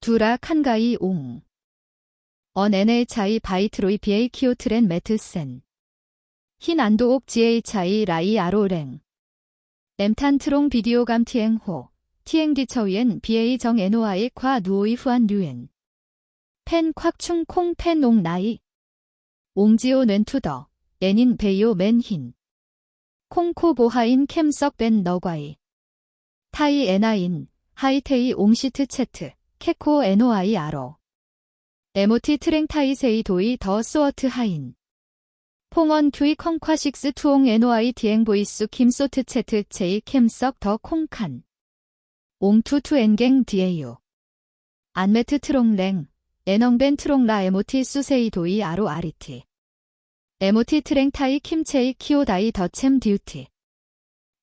두라 칸가이 옹. 언 NHI 바이트로이 BA 키오트렌 매트센. 흰 안도옥 GHI 라이 아로랭. 엠탄 트롱 비디오 감 티앵호. 티앵디 처위엔 BA 정 NOI 과 누오이 후안 류엔. 펜 콱충 콩 펜 옹 나이. 옹지오 넨투더. 엔인 베이오 맨 흰. 콩코 보하인 캠석 벤 너과이. 타이 에나인. 하이테이 옹시트 채트. 케코 NOI 아로. 에모티 트랭 타이세이 도이 더 스워트 하인. 퐁언 큐이 컹콰식스 투옹 NOI 디엥 보이스 김소트 채트 체이 캠석 더 콩칸. 옹투투 엔갱 디에유. 안메트 트롱랭. 에넝벤 트롱라 에모티 수세이 도이 아로 아리티. 에모티 트랭 타이 킴체이 키오다이 더챔 듀티.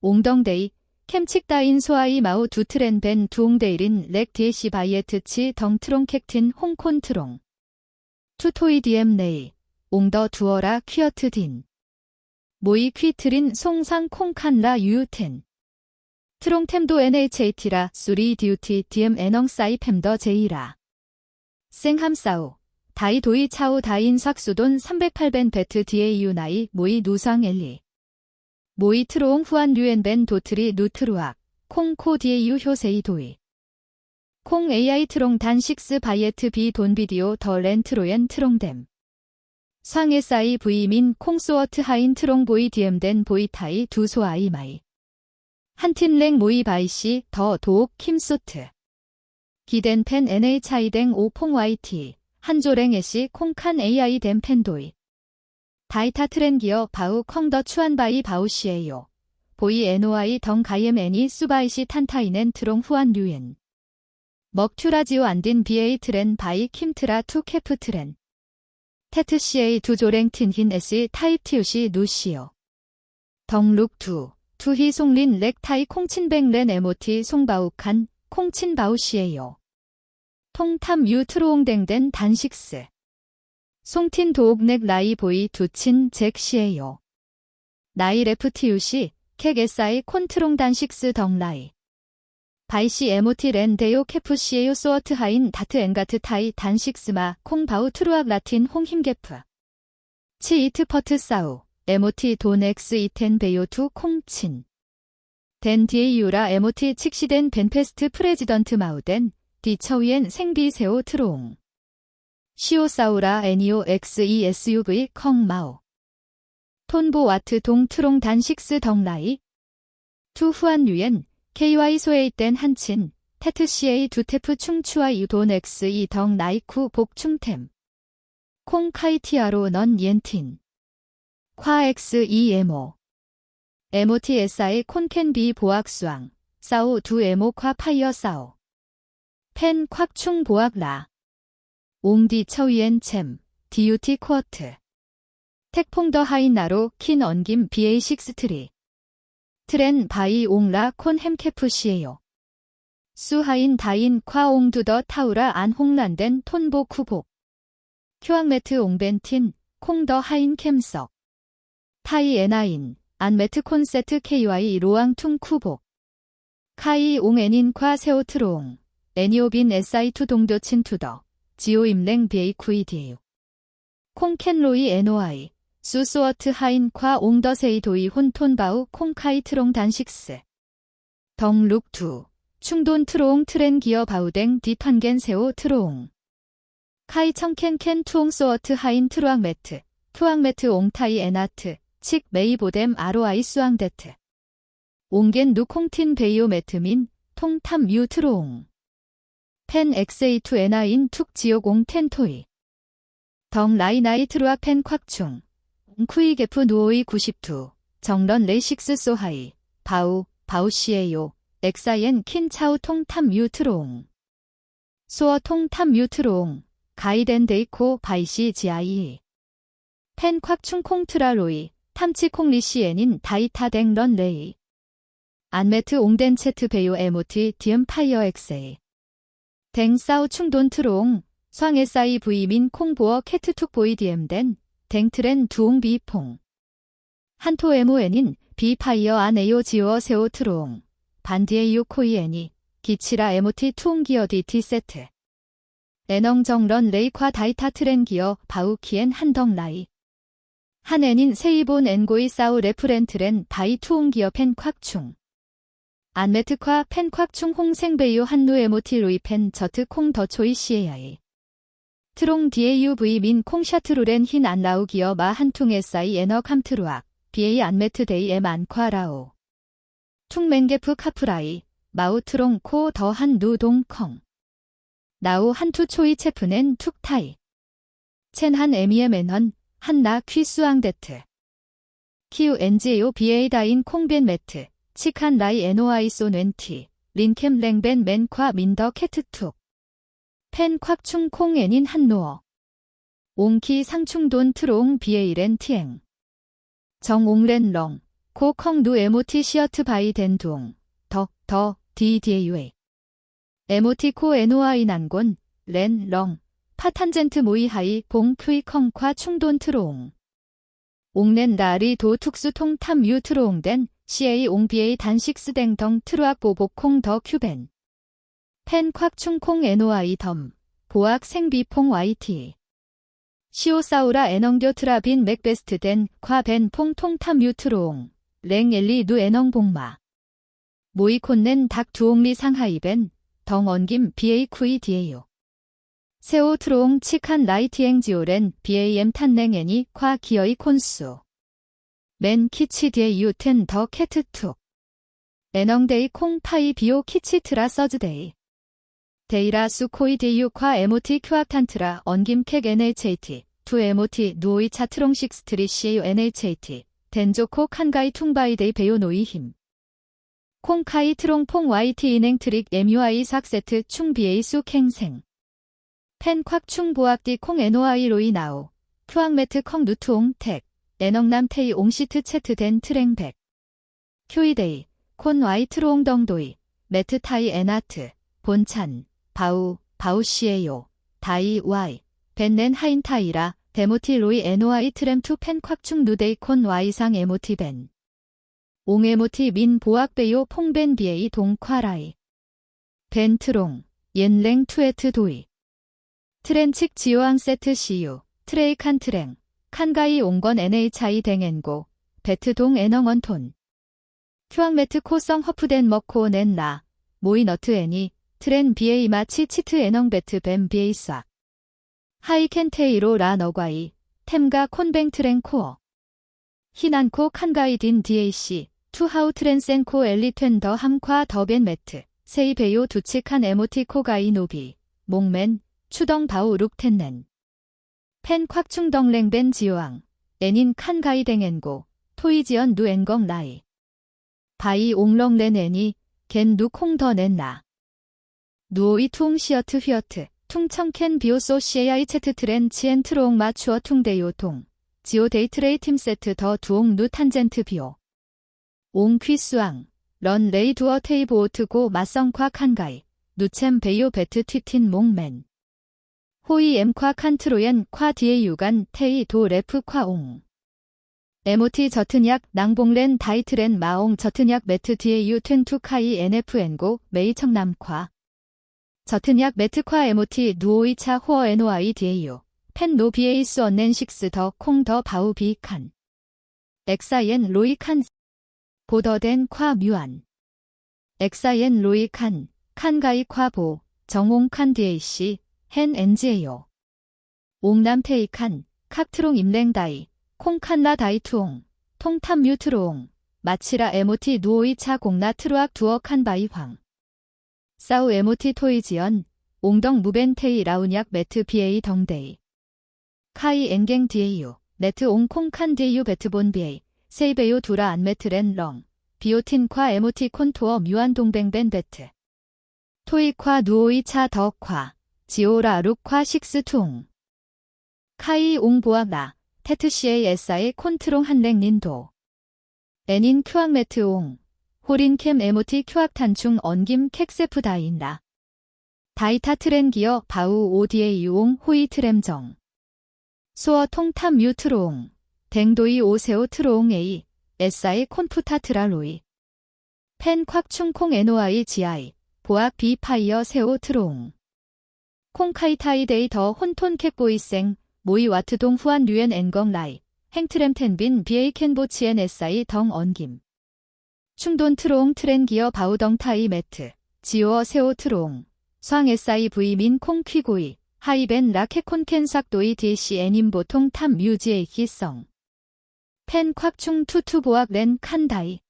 옹덩데이. 캠칙다인 소아이 마오 두트렌 벤 두옹데이린 렉 디에시 바이에트치 덩트롱 캑틴 홍콘 트롱. 투토이 디엠 네이. 옹더 두어라 퀴어트 딘. 모이 퀴트린 송상 콩칸라 유유텐. 트롱템도 NHAT라 수리 디우티 디엠 에넝사이 팸더 제이라. 생함사우. 다이 도이 차우 다인 삭수돈 308벤 베트 디에이유 나이 모이 누상 엘리. 모이 트롱 후안 류엔벤 도트리 누트루악. 콩코 디에이유 효세이 도이. 콩 AI 트롱 단식스 바이에트 비 돈 비디오 더 렌트로엔 트롱댐. 상에사이 부이민 콩소어트 하인 트롱 보이 디엠덴 보이타이 두소 아이 마이. 한틴랭 모이 바이시 더 도옥 킴소트. 기덴 펜 NHI 댕 오퐁 YT. 한조랭 에시 콩칸 AI 댐 펜도이. 다이타 트렌기어 바우 컹더 추안바이 바우시에요. 보이 NOI 덩 가이엠 애니 수바이시 탄타이넨 트롱 후안 류엔. 먹튜라지오 안딘 BA 트렌 바이 킴트라 투 케프 트렌. 테트 CA 두 조랭 틴힌 에시 타입 티우시 누시오. 덩룩 두. 투히 송린 렉 타이 콩친뱅 렌 에모티 송바우칸 콩친 바우시에요. 통탐 유 트로옹댕덴 단식스. 송틴 도옥넥 라이 보이 두친 잭시에요. 나이 레프티우시 캑 에사이 콘트롱 단식스 덩라이. 바이시 에모티 렌 데요 케푸시에요 소어트 하인 다트 엔가트 타이 단식스마 콩 바우 트루악 라틴 홍힘게프. 치 이트 퍼트 사우. 에모티 돈 엑스 이텐 베요 투 콩친. 덴 디에이유라 에모티 칙시덴 벤페스트 프레지던트 마우덴 디처위엔 생비 세오 트롱. 시오사우라 애니오 XESUV 컹 마오. 톤보 와트 동 트롱 단식스 덩라이. 투 후안 류엔 KY 소에이땐 한친. 테트 CA 두테프 충추와 유돈 XE 덩 나이쿠 복충템. 콩 카이티아로 넌 옌틴. 콰 XEMO. 에모티 SI 콘캔 비 보악수앙. 사오 두 에모 콰 파이어 사오. 펜 콱충 보악라. 옹디 처위엔 챔. 디유티 쿼트. 택퐁더 하이나로 킨 언김 BA6 트리. 트렌 바이 옹라 콘 햄케프시에요. 수하인 다인 콰 옹두더 타우라 안 홍란덴 톤보 쿠복. 큐앙매트 옹벤틴 콩더 하인 캠석. 타이 에나인 안 매트 콘세트 KY 로앙퉁 쿠복. 카이 옹 애닌 콰 세오트로옹. 애니오빈 SI2 동도친 투더. 지오 임랭 BA 쿠이디에요. 콩캔로이 NOI. 수소어트 하인 콰 옹더세이 도이 혼톤바우 콩카이 트롱 단식스. 덩룩 두. 충돈 트로옹 트렌 기어 바우댕 디턴겐 세오 트로옹. 카이 청캔 캔 투옹 소어트 하인 트루악 매트. 푸앙메트 옹타이 에나트, 칙 메이보뎀 ROI 수앙데트. 옹겐 누콩틴 베이오 메트민, 통탐 유트로옹. 펜 XA2 에나인 툭 지오공 텐토이. 덩 라이나이 트루악 펜 콱충. 쿠이게프 누오이 92. 정런 레식스 소하이. 바우시에요. 엑사옌 킨 차우 통탐 유트로옹. 소어 통탐 유트로옹. 가이덴 데이코 바이시 지아이. 펜 콱충 콩트라로이. 탐치 콩리시엔인 다이타댕 런 레이. 안메트 옹덴 체트 베요 에모티 디음 파이어 엑세이. 댕 사우 충돈 트롱. 쌍에사이 부이민 콩보어 캐트툭 보이 디엠덴. 댕트렌 두옹 비퐁. 한토 에모엔인 비파이어 안에요 지오 세오 트롱. 반디에요 코이애니. 기치라 에모티 투옹기어 디티 세트. 에넝정런 레이ኳ 다이타 트렌 기어 바우키엔 한덩 라이. 한엔인 세이본 엔고이 사우 레프렌트렌 바이 투옹기어 펜 콱충. 안메트ኳ 펜 콱충 홍생베이오 한누 에모티 루이 펜 저트 콩 더초이 시에야이. 트롱 DAUV 민 콩샤트루렌 흰 안라우 기어 마 한퉁 에사이 에너 캄트루악. BA 안메트 데이 엠 안콰라오. 퉁맹게프 카프라이. 마우 트롱 코 더한 누동 컹. 나우 한투 초이 체프넨 툭타이. 첸한 에미엠 엔헌. 한나 퀴수앙데트. 키우 엔지에오 BA 다인 콩벤 매트. 칙한 라이 NOI 소넨티. 린캠 랭벤 맨ኳ 민더 캐트툭. 펜 콱충 콩엔인 한노어. 옹키 상충돈 트롱 BA렌 티엥. 정옹렌 렁. 코 컹누 에모티 시어트 바이 덴두옹. 더 DDAUA. 에모티 코 NOI 난곤. 렌 렁. 파탄젠트 모이하이 봉 큐이 컹ኳ 충돈 트롱. 옹렌 라리 도 특수 통탐 유 트로옹된 CA 옹 BA 단식스 댕덩 트루악 보복콩 더 큐벤. 펜 콱충 콩 NOI 덤. 보악 생비퐁 YT. 시오사우라 에넝교 트라빈 맥베스트 덴 콰벤 퐁 통탐 유 트로옹. 랭 엘리 누 에넝 봉마. 모이콘넨 닥 두옹리 상하이벤. 덩 언김 BA 쿠이 디에요. 세오 트로옹 칙한 라이티엥 지오렌 BAM 탄랭애니 콰 기어이 콘수. 맨 키치 디에 유텐 더 캐트툭. 에넝데이 콩 파이 비오 키치 트라 서즈데이. 데이라 수코이 디유 콰 에모티 큐악탄트라 언김 캑 NHAT. 투 에모티 누오이 차트롱 식스트리 CAU NHAT. 덴조코 칸가이 퉁바이데이 베요 노이 힘. 콩카이 트롱 퐁 YT 인행 트릭 MUI 삭세트 충 BA 수 캥생. 펜 콱충 보악디 콩 NOI 로이 나오. 큐악메트 컹 누투옹 텍. 에넝남 테이 옹시트 체트 덴 트랭백. 큐이데이. 콘 와이 트로옹 덩도이. 메트 타이 에나트. 본찬. 바우시에요. 다이 와이. 벤넨 하인 타이라. 데모티 로이 NOI 트램 투 펜 콱충 누데이 콘 와이상 에모티 벤. 옹 에모티 민 보악베요 퐁벤 비에이 동콰라이. 벤 트롱. 옌랭 투에트 도이. 트렌칙 지오앙 세트 CU, 트레이 칸트랭, 칸가이 옹건 NHI 댕엔고, 베트동 에넝원 톤. 큐앙메트 코성 허프덴 머코 넨라, 모이너트 애니, 트렌 BA 마치 치트 에넝 베트 뱀 BA 싹. 하이켄테이로 라 너과이, 템가 콘뱅 트랭 코어. 히난코 칸가이 딘 DAC, 투하우 트렌센코 엘리텐 더 함ኳ 더벤 매트, 세이베요 두치칸 에모티 코가이 노비, 몽맨, 추덩 바우 룩텐넨. 펜 콱충 덩랭벤 지오앙. 애닌 칸 가이 댕엔고. 토이지언 누 앵걱 라이. 바이 옹렁 렌 애니. 겐 누 콩 더 낸나. 누오이 퉁 시어트 휘어트. 퉁청 캔 비오소 CAI 체트 트렌 치엔 트로옹 마추어 퉁데요 동. 지오 데이트레이 팀 세트 더 두옹 누 탄젠트 비오. 옹 퀴수앙. 런 레이 두어 테이보 오트고 마성夸칸가이. 누챔 베이오 베트 튀틴 몽맨. 호이 엠夸칸트로엔 夸디에 유간 테이 도 레프 콰옹. 에모티 저튼약 낭봉렌 다이트렌 마옹 저튼약 매트 디에 유 텐투 카이 NFN고 메이 청남夸. 저튼약 매트 夸에모티 누오이차 호어 NOI 디에 유. 펜 노 BA 수 언넨 식스 더 콩 더 바우 비 칸. 엑사옌 로이 칸. 보더덴 夸뮤안. 엑사옌 로이 칸. 칸가이 夸보. 정옹 칸 DAC. 헨 엔지에요. 옹남 테이칸. 칵트롱 임랭다이, 콩칸라 다이투옹, 통탐 뮤트로옹, 마치라 에모티 누오이 차 공나 트루악 두어 칸바이 황. 사우 에모티 토이지연, 옹덩 무벤테이 라운약 매트 비에이 덩데이. 카이 엥갱 디에이유, 네트 옹콩 칸 디에이유 베트본 비에이, 세이베요 두라 안메트렌 렁, 비오틴과 에모티 콘토어 뮤안 동뱅벤 베트. 토이과 누오이 차 덕과, 지오라 룩과 식스 투옹. 카이 옹보아나, 테트시에이 에사의 콘트롱 한랭 닌도. 애닌 큐악 매트 옹, 호린캠 에모티 큐악 탄충 언김 캑세프 다인라. 다이타 트렌 기어 바우 오디에이 옹 호이 트램정. 소어 통탐 뮤트로옹, 댕도이 오세오 트로옹 에이, 에사의 콘푸타 트랄로이. 펜 콱충 콩 에노아이 지아이, 보악 비 파이어 세오 트로옹. 콩카이타이데이 더 혼톤 캣보이생, 모이 와트동 후안 류엔 앵검 라이, 행트램 텐빈 비에이 캔보치엔 에사이 덩 언김. 충돈 트로옹 트렌 기어 바우덩 타이 매트, 지오어 세오 트로옹, 수항 에사이 부이민 콩 퀴고이, 하이벤 라케콘 캔삭도이 디시 애님 보통 탐 뮤지에이 기성. 펜 콱충 투투 보악 렌 칸다이.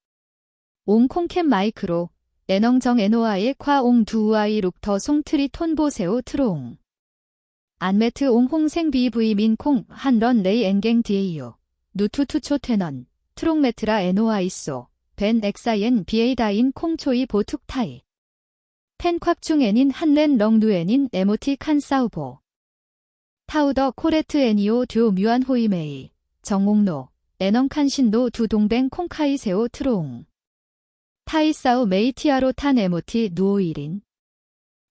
옹 콩캔 마이크로, 애넝정 에노아의 콰옹 두우아이 룩터 송트리 톤보세오 트로옹. 안메트 옹 홍생 비부이민 콩 한런 레이 엥갱 디에이요. 누투투초 테넌, 트롱메트라 에노아이소, 벤 엑사옌 비에이다인 콩초이 보툭타이. 펜 콱충 애닌 한렌 렁누 애닌 에모티 칸사우보. 타우더 코레트 애니오 듀 뮤안 호이메이, 정옥노, 애넝칸신노 두 동뱅 콩카이세오 트로옹. 타이사우 메이티아로 탄 에모티 누오일인.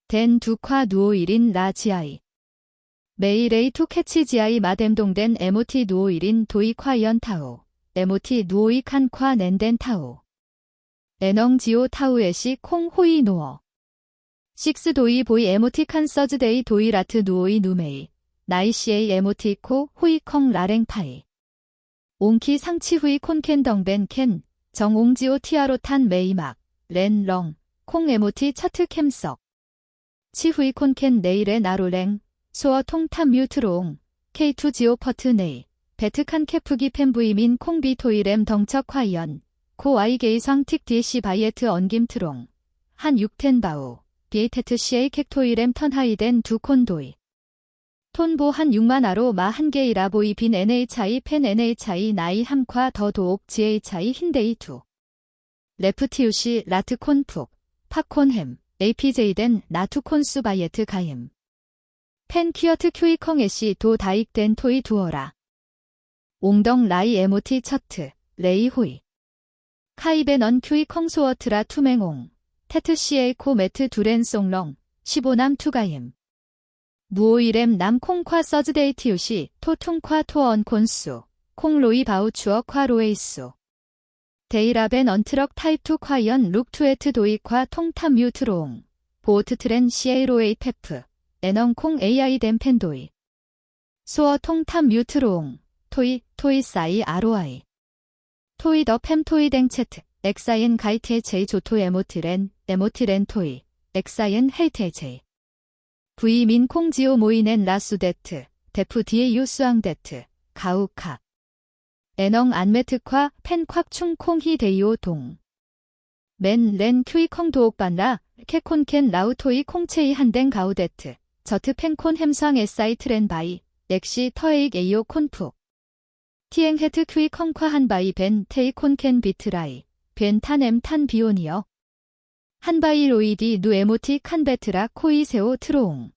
덴 두콰 누오일인 라지아이. 메이레이 투 캐치지아이 마뎀동된 에모티 누오일인 도이콰 연타오. 에모티 누오이 칸콰 낸덴 타오. 애넝지오 타우에시 콩 호이 노어. 식스 도이 보이 에모티 칸 서즈데이 도이 라트 누오이 누메이. 나이시에이 에모티 코 호이 컹 라랭파이. 옹키 상치 후이 콘캔 덩벤 캔. 정옹지오 티아로 탄 메이막, 렌 렁, 콩 에모티 처트 캠석. 치후이 콘캔 네일의 나로랭, 소어 통탐 뮤트롱, K2 지오 퍼트 네이, 베트칸 캐프기 펜부이민 콩비 토이렘 덩척 화이언, 고 아이게이 상틱 디시 바이에트 언김 트롱, 한 육텐바우, 비에테트 시에이 캑토이렘 턴하이덴 두 콘도이. 톤보 한 6만 아로 마 한 개이라 보이 빈 NHI 펜 NHI 나이 함과 더 도옥 GHI 흰데이 두. 레프티우시 라트 콘푹, 팝콘햄, APJ된 나투 콘수 바이에트 가임. 펜 퀴어트 큐이컹 애시 도 다익된 토이 두어라. 옹덩 라이 에모티 처트, 레이 호이. 카이벤 언 큐이컹 소어트라 투맹옹, 테트 시에이 코 매트 두렌 송렁, 15남 투가임. 무오이렘 남 콩ኳ 서즈데이티우시 토퉁ኳ 토언 콘수 콩로이 바우추어 콰 로에이수 데이라벤 언트럭 타입2 콰이언 룩투에트 도이ኳ 통탐 뮤트로옹 보트 트렌 시에이로에이 페프 애넝 콩 AI 댐 펜도이 소어 통탐 뮤트로옹 토이 사이 ROI 토이 더 팸 토이 댕체트 엑사인 가이테 제이 조토 에모티렌 토이 엑사인 헤이테 제이 부이민 콩지오 모이넨 라수데트, 데프 디에유 수앙데트, 가우카. 애넝 안메트夸펜 콱충 콩히 데이오 동. 맨 렌 큐이컹 도옥반라, 캐콘켄 라우토이 콩체이 한댕 가우데트, 저트 펜콘 햄상 에사이 트렌 바이, 엑시 터에익 에이오 콘푹. 티엥 헤트 큐이컹夸 한바이 벤 테이 콘켄 비트라이, 벤 탄엠 탄 비오니어. 한바이 로이디 누 에모티 칸베트라 코이세오 트로옹.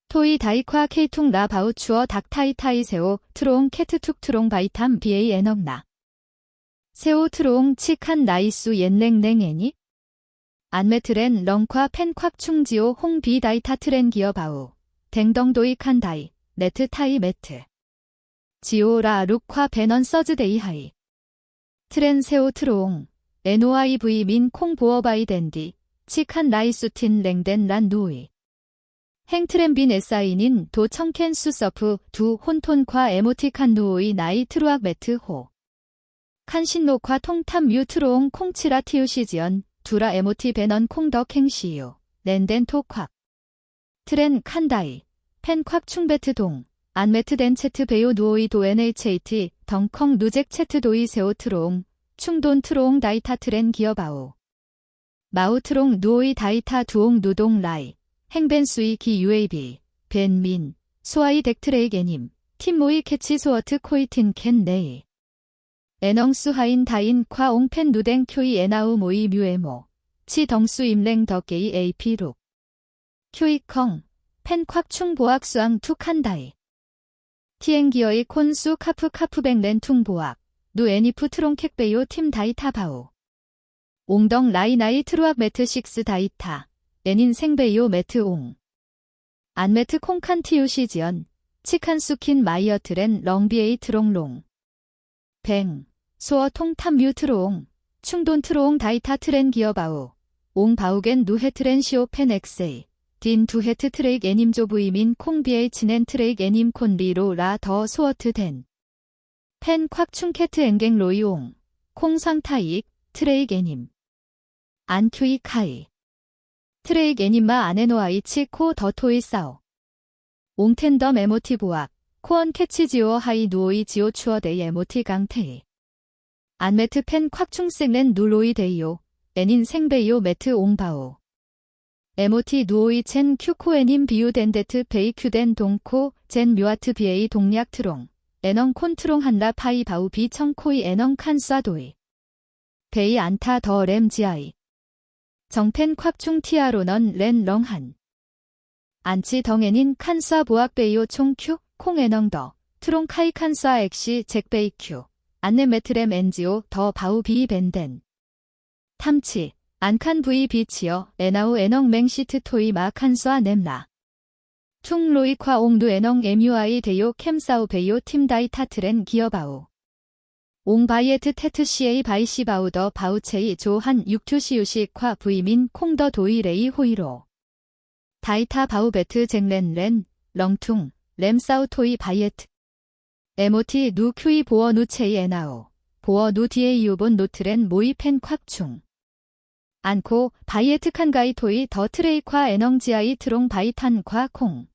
토이 다이夸케이퉁 라 바우추어 닥타이 타이세오 트로옹 캐트툭 트롱 바이탐 비에이 에넉나. 세오 트로옹 치칸 나이수 옌랭랭 애니. 안메트렌 렁夸펜 콱충지오 홍 비 다이타 트렌 기어 바우. 댕덩도이 칸 다이, 네트 타이 매트. 지오라 룩夸벤언 서즈데이 하이. 트렌 세오 트로옹. NOI V 민 콩 보어바이 댄디, 치칸 라이수틴 랭덴 란 누이. 행트렘빈 에사인인 도 청켄 수서프 두 혼톤과 에모티칸 누오이 나이 트루악 매트 호. 칸신노과 통탐 뮤트로옹 콩치라 티우시지언, 두라 에모티 베넌 콩더 캥시유, 렌덴 토콱. 트렌 칸다이, 펜 콱충베트 동, 안메트 덴 체트 베요 누오이 도 NHAT 덩컹 누젝 체트 도이 세오 트롱 충돈 트롱 다이타 트렌 기어바오 마우 트롱 누오이 다이타 두옹 누동 라이 행벤 수이 기 UAB 벤민 소아이 덱트레이 게님 팀모이 캐치 소어트 코이틴 캔 네이 에넝수 하인 다인 콰 옹펜 누댕 쿄이 에나우 모이 뮤에모 치 덩수 임랭 덕게이 AP 룩 쿄이컹 펜 콱충 보악 수앙 툭한다이 티엔기어이 콘수 카프 카프백렌 퉁 보악 누 애니프 트롱 캑베요 팀 다이타 바오 옹덩 라이나이 트루악 매트 식스 다이타 애닌 생베요 매트 옹 안매트 콩칸 티우시지언 치칸 수킨 마이어트렌 렁비에이 트롱롱 뱅 소어 통탑 뮤 트롱 충돈 트롱 다이타 트렌 기어바오 옹 바우겐 누헤트렌 시오 펜 엑세이 딘 두헤트 트레익 애님조 부이민 콩비에이 치넨 트레익 애님 콘리로 라 더 소어트 덴 펜 콱충 캐트 앵갱 로이옹 콩상 타익 트레익 애님 안큐이 카이 트레익 애님마 아네노아이 치코 더 토이 싸오 옹텐덤 에모티 보악 코언 캐치 지오 하이 누오이 지오 추어데이 에모티 강테이 안매트 펜 콱충 쌩렌 누로이 데이오 애닌 생베이오 매트 옹바오 에모티 누오이 첸 큐코 애님 비유 덴데트 베이 큐덴 동코 젠 묘아트 비에이 동략 트롱 애넝 콘 트롱 한라 파이 바우 비 청코이 애넝 칸쏴 도이 베이 안타 더 램 지아이 정펜 콱충 티아로넌 렌 렁한 안치 덩애닌 칸쏴 보악 베이오 총 큐 콩 애넝 더 트롱 카이 칸쏴 엑시 잭 베이 큐 안네 메트렘 엔지오 더 바우 비 벤덴 탐치 안칸 부이 비치어 에나우 애넝 맹시트 토이 마 칸쏴 넴라 퉁 로이 콰 옹누 애넝 MUI 데요 캠사우 베요 팀다이 타트렌 기어바오 옹 바이에트 테트 CA 바이시 바우더 바우체이 조한 육투시우시 콰 부이민 콩더 도이 레이 호이로 다이타 바우 베트 잭렌 렌 렁퉁 램사우 토이 바이에트 에모티 누 큐이 보어 누 체이 에나오 보어 누 디에 유본 노트렌 모이 펜 콱충 안코 바이에트 칸가이 토이 더 트레이 콰 애넝 지아이 트롱 바이탄 콰 콩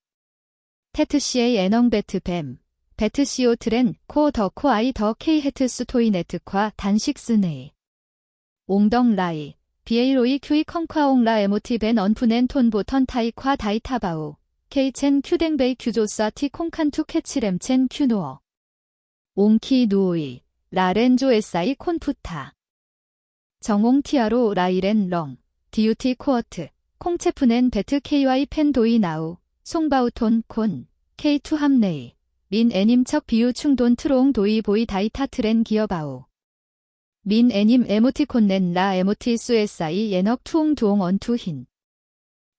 테트 CA 애넝 베트 뱀 베트 CO 트렌 코 더 코 아이 더 K 헤트스 토이 네트 콰 단식 스네이 옹덩 라이 비에이로이 큐이 컹콰 옹라 에모티 벤 언푸넨 톤보 턴 타이 콰 다이타바오 K 첸 큐댕 베이 큐조사 티 콩칸 투 캐치렘 첸 큐노어 옹키 누오이 라렌조 에사이 콘푸타 정옹 티아로 라이렌 렁 디유티 코어트 콩체프넨 베트 KY 펜 도이 나우 송바우톤 콘 K2 함네이 민 애님척 비유 충돈 트롱 도이 보이 다이타 트렌 기어바오 민 애님 에모티콘 넨라 에모티 수에사이 예넉 투옹 두옹 언투힌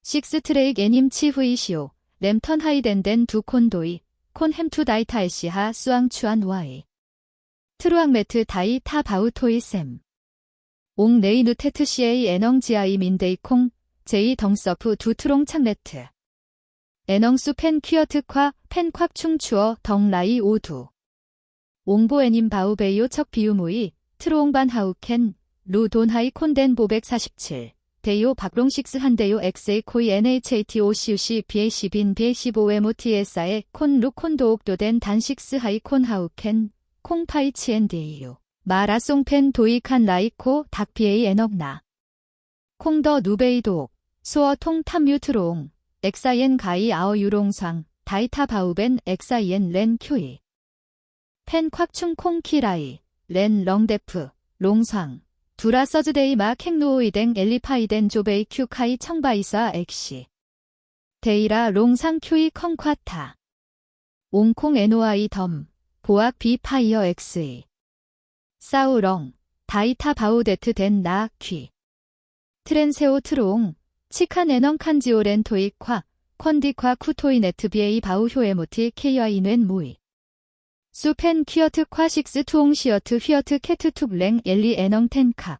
식스 트레익 애님 치후이시오 램턴 하이덴덴 두 콘도이 콘 햄투 다이타 에시하 수앙 추안 와이 트루앙 매트 다이 타 바우 토이 셈 옹 네이 누테트 CA 애넝 지아이 민데이 콩 제이 덩서프 두 트롱 창레트 애넝수 펜 퀴어트 콰 펜 콱충 추어 덩 라이 오두 옹보 애님 바우 베이오 척 비우모이 트롱반 하우켄 루 돈하이 콘덴 보백 47 데이오 박롱 식스 한데요 엑세이 코이 NHAT OCUC BAC 빈 BAC5 에모티에사에 콘 루 콘도옥도된 단식스 하이 콘 하우켄 콩파이 치엔데이요 마라송펜 도이칸 라이코 닥피에이 에넉나 콩더 누베이도옥 소어 통 탐유트롱 엑사이엔 가이 아어 유롱상 다이타 바우벤 엑사이엔 렌 큐이 펜 콱충 콩키라이 렌 렁데프 롱상 두라 서즈데이 마 캥누오이댕 엘리파이덴 조베이 큐카이 청바이사 엑시 데이라 롱상 큐이 컹콰타 옹콩 NOI 덤 보악 비 파이어 엑스이 사우렁 다이타 바우데트 덴 나 퀴 트렌세오 트롱 치칸 애넝 칸지오렌 토이 콰 콘디콰 쿠토이 네트 비에이 바우 효에모티 KY는 모이 수펜 퀴어트 콰 식스 투옹 시어트 휘어트 캐트 툭랭 엘리 애넝 텐카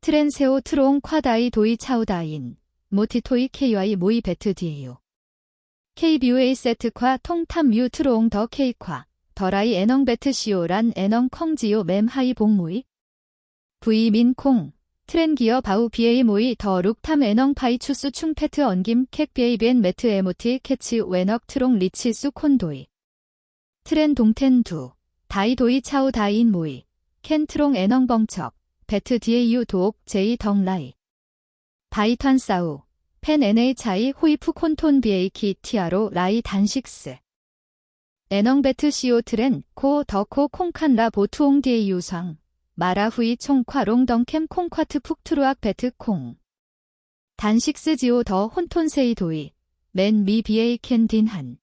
트렌세오 트롱 콰다이 도이 차우다인 모티토이 KY 모이 베트 디에요 KBUA 세트 콰 통탐 뮤 트롱 더 K콰 더라이 애넝 베트 시오란 애넝 컹지오 맴 하이 봉모이 V 민콩 트렌기어 바우 비에이 모이 더 룩탐 애넝 파이 추스 충 패트 언김 캑 비에이 벤 매트 에모티 캐치 웨넉 트롱 리치 수 콘도이 트렌 동텐 두, 다이 도이 차오 다인 모이, 켄 트롱 애넝 벙척, 베트 디에이유 도옥 제이 덩 라이. 바이탄 싸우, 펜 NHI 호이프 콘톤 비에이키 티아로 라이 단식스. 애넝 베트 시오 트렌 코 더코 콩칸 라 보투옹 디에이유 상, 마라 후이 총콰 롱 덩캠 콩콰트 푹 트루악 베트 콩. 단식스 지오 더 혼톤 세이 도이, 맨 미 비에이 켄 딘한.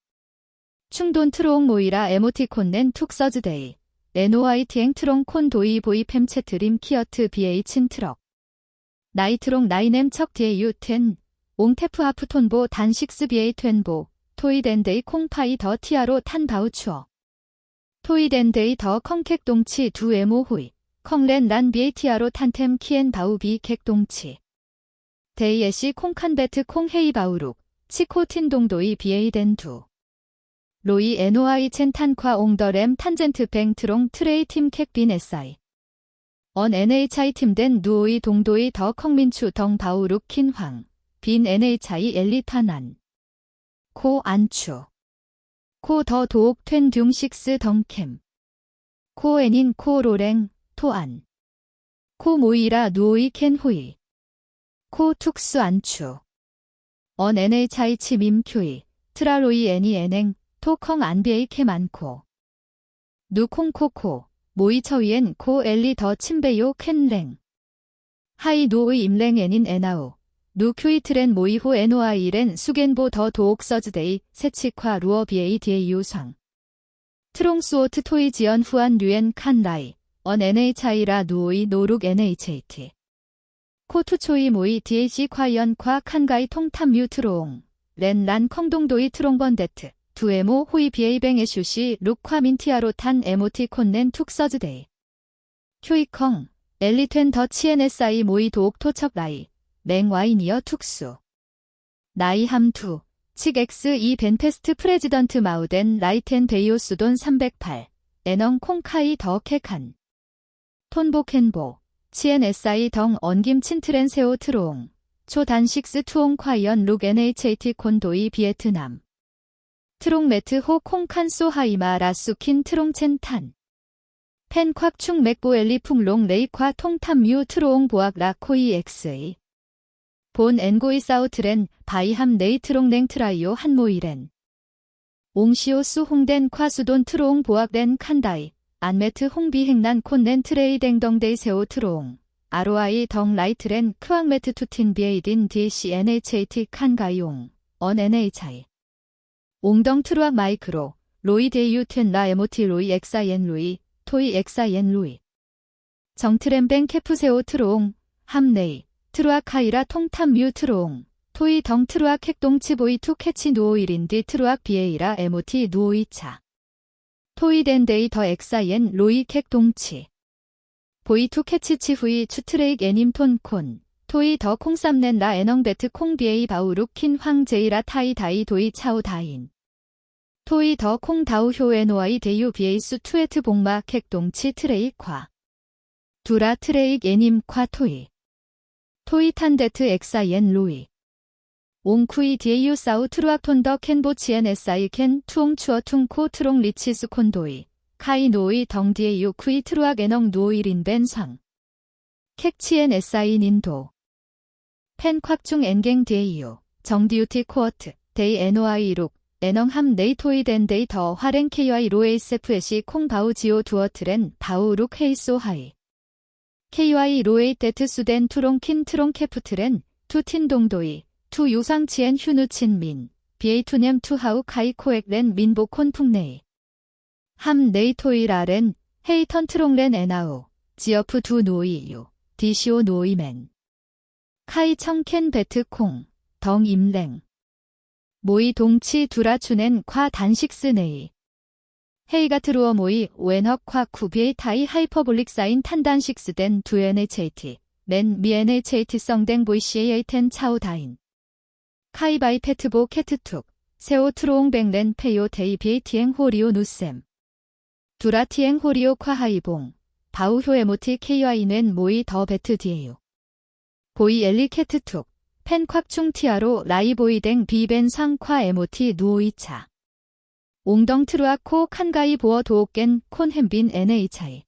충돈 트롱 모이라 에모티콘 낸 툭 서즈데이. NOI 티엥 트롱 콘 도이 보이 팸채 드림 키어트 비에이 친 트럭. 나이트롱 나이넴 척 디에유 텐. 옹테프 하프 톤보 단식스 비에이 텐보. 토이덴데이 콩파이 더 티아로 탄 바우추어. 토이덴데이 더 컹객 동치 두 에모 호이. 컹렌 란 비에이 티아로 탄템 키엔 바우 비 객 동치. 데이에시 콩칸 베트 콩 헤이 바우룩. 치코 틴 동도이 비에이 덴 두. 로이 NOI 첸 탄콰 옹더램 탄젠트 뱅 트롱 트레이 팀 캑빈 SI. 언 NHI 팀된 누오이 동도이 더 컹민추 덩 바우룩 킨황. 빈 NHI 엘리 탄안. 코 안추. 코 더 도옥 툇 둥식스 덩캠. 코 애닌 코 로랭, 토안. 코 모이라 누오이 켄 호이. 코 툭수 안추. 언 NHI 치밈 큐이. 트라로이 애니 애냉. 토컹 안비에이 캐 많고. 누콩코코, 모이 처위엔 코 엘리 더 침베요 캔랭. 하이 노의 임랭 애닌 에나우. 누 큐이 트렌 모이호 NOI렌 수겐보 더 도옥 서즈데이 세치콰 루어 비에이 디에이 유상. 트롱수오 트토이 지연 후안 류엔 칸 라이. 언 NHI라 누오이 노룩 NHAT. 코투초이 모이 DAC 콰이언 콰 칸가이 통탐 뮤 트롱. 렌 란 컹동도이 트롱번 데트. 두 에모 호이 비에이뱅 에슈시 룩화 민티아로 탄 에모티콘 낸 툭 서즈데이. 큐이컹, 엘리텐 더 치엔SI 모이 도옥 토척 라이. 맹 와이니어 툭수. 나이 함투, 칙 X2 벤페스트 프레지던트 마우덴 라이텐 베이오 수돈 308. 애넝 콩카이 더 캐칸. 톤보 켄보, 치엔SI 덩 언김 친트렌 세오 트롱. 초단식스 투옹 콰이언 룩 NHAT 콘도이 비에트남. 트롱 매트 호 콩칸 소하이마 라수킨 트롱 첸탄. 펜콱 충 맥보 엘리 풍롱 레이콰 통탐 뮤 트로옹 보악 라코이 엑스이. 본 엔고이 사우트렌 바이함 네이트롱 냉 트라이오 한모이렌. 옹시오 수 홍덴 콰 수돈 트로옹 보악렌 칸다이. 안메트 홍비 행난 콘렌 트레이 댕덩데이 세오 트로옹. ROI 덩 라이트렌 크왕 매트 투틴 비에이딘 DAC NHAT 칸가이옹. 언 NHI. 옹덩 트루악 마이크로, 로이 데이유 텐 라 에모티 로이 엑사옌 루이, 토이 엑사옌 루이. 정트렘뱅 캐프세오 트로옹, 함네이, 트루악 카이라 통탐 뮤 트로옹, 토이 덩 트루악 핵동치 보이 투 캐치 누오일인디 트루악 비에이라 에모티 누오이차. 토이 덴데이 더 엑사옌 로이 캑동치. 보이 투 캐치치 후이 추트레익 애님 톤콘. 토이 더 콩쌈넨 라 애넝 베트 콩 비에이 바우룩 킨 황 제이라 타이 다이 도이 차오 다인. 토이 더 콩 다우 효 NOI 데유 비에이수 투에트 복마 캑동치 트레이 콰. 두라 트레익 애님 콰 토이. 토이 탄데트 엑사옌 루이. 옹쿠이 디에유 사우 트루악 톤더 켄보 치엔 SI 켄 투옹 추어 퉁코 트롱 리치스 콘도이. 카이 노이 덩 디에유 쿠이 트루악 애넝 누오일인 벤 상. 캑치엔 SI 닌도. 펜콱 중 엔갱 디에이유. 정디유티 코어트. 데이 NOI 룩. 애넝 함 네이 토이 덴데이 더 화랭 KY 로에이스F시 콩 바우 지오 두어트렌 바우 룩 헤이소 하이. KY 로에이 데트 수덴 투롱 킨 트롱 캐프트렌 투틴 동도이. 투 유상치엔 휴누친 민. 비에이 투냠 투 하우 카이 코엑렌 민보 콘 풍네이. 함 네이 토이 라렌. 헤이 턴 트롱렌 에나우. 지어프 두 노이유. 디시오 노이맨. 카이 청켄 베트 콩. 덩 임랭. 모이 동치 두라추넨 콰 단식스 네이. 헤이가 트루어 모이 웬헉 콰 쿠비에이 타이 하이퍼볼릭 사인 탄단식스 덴 두 NHAT. 맨 미 NHAT 성댕 보이 CAA 텐 차오 다인. 카이바이 페트보 캐트툭. 세오 트로옹 백렌 페요 데이 비에이 티엥 호리오 누셈. 두라 티엥 호리오 콰 하이봉. 바우효 에모티 KY는 모이 더 베트 디에요. 보이 엘리 캐트툭. 펜콱 충 티아로 라이보이댕 비벤 상콰 에모티 누오이차. 옹덩 트루아 코 칸가이 보어 도옥겐 콘 햄빈 NHI.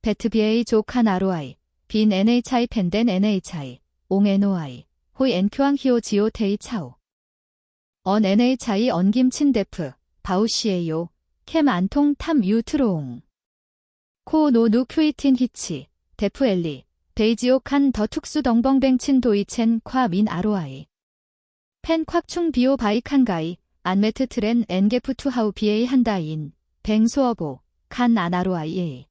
베트비에이 조칸 ROI. 빈 NHI 펜덴 NHI. 옹 NOI. 호이 엔큐앙 히오 지오 테이 차오. 언 NHI 언김 친데프. 바우시에요. 캠 안통 탐 유트로옹. 코 노누 큐이틴 히치. 데프 엘리. 베이지오 칸 더 툭수 덩벙뱅 친 도이첸 콰 민 ROI. 펜 콱충 비오 바이 칸가이. 안메트 트렌 엔게프 투하우 비에이 한다인. 뱅 수어보. 칸 아나로아이에.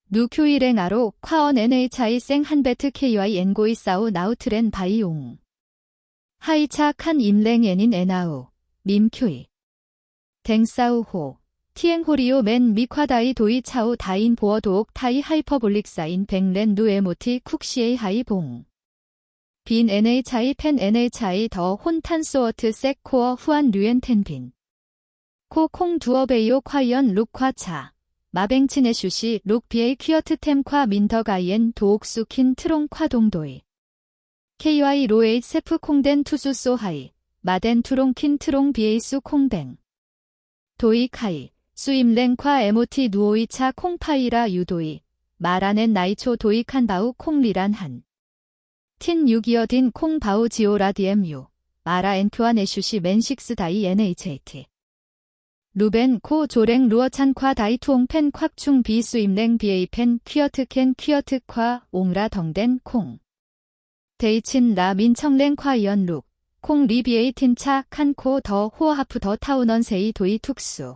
누큐이랭 아로 콰언 NHI 생 한베트 KY 엔고이 사우 나우 트렌 바이용. 하이차 칸 임랭 엔인 에나우. 밈큐이. 댕사우호. 티엥호리오 맨 미콰다이 도이 차우 다인 보어 도옥 타이 하이퍼볼릭 사인 백렌 누에모티 쿡시에이 하이봉. 빈 NHI 펜 NHI 더 혼탄 소어트 색 코어 후안 류엔 텐빈. 코 콩 두어베이오 콰이언 룩콰차. 마뱅친 에슈시 룩 비에이 퀴어트 템과 민더가이엔 도옥수킨 트롱 콰동도이. KY 로에이 세프 콩덴 투수 소하이. 마덴 투롱킨 트롱 비에이수 콩뱅. 도이 카이. 수임랭 콰 에모티 누오이차 콩파이라 유도이. 마라넨 나이초 도이 칸바우 콩리란 한. 틴 유기어딘 콩 바우 지오라 DMU. 아라 엔큐안 에슈시 맨식스 다이 NHAT. 루벤 코 조랭 루어찬 콰 다이 투옹 펜 콱충 비 수임랭 비에이 펜 퀴어트 캔 퀴어트 콰 옹라 덩덴 콩. 데이친 라 민청랭 콰 이언 룩. 콩 리 비에이 틴차 칸코 더 호어하프 더 타우넌 세이 도이 툭수.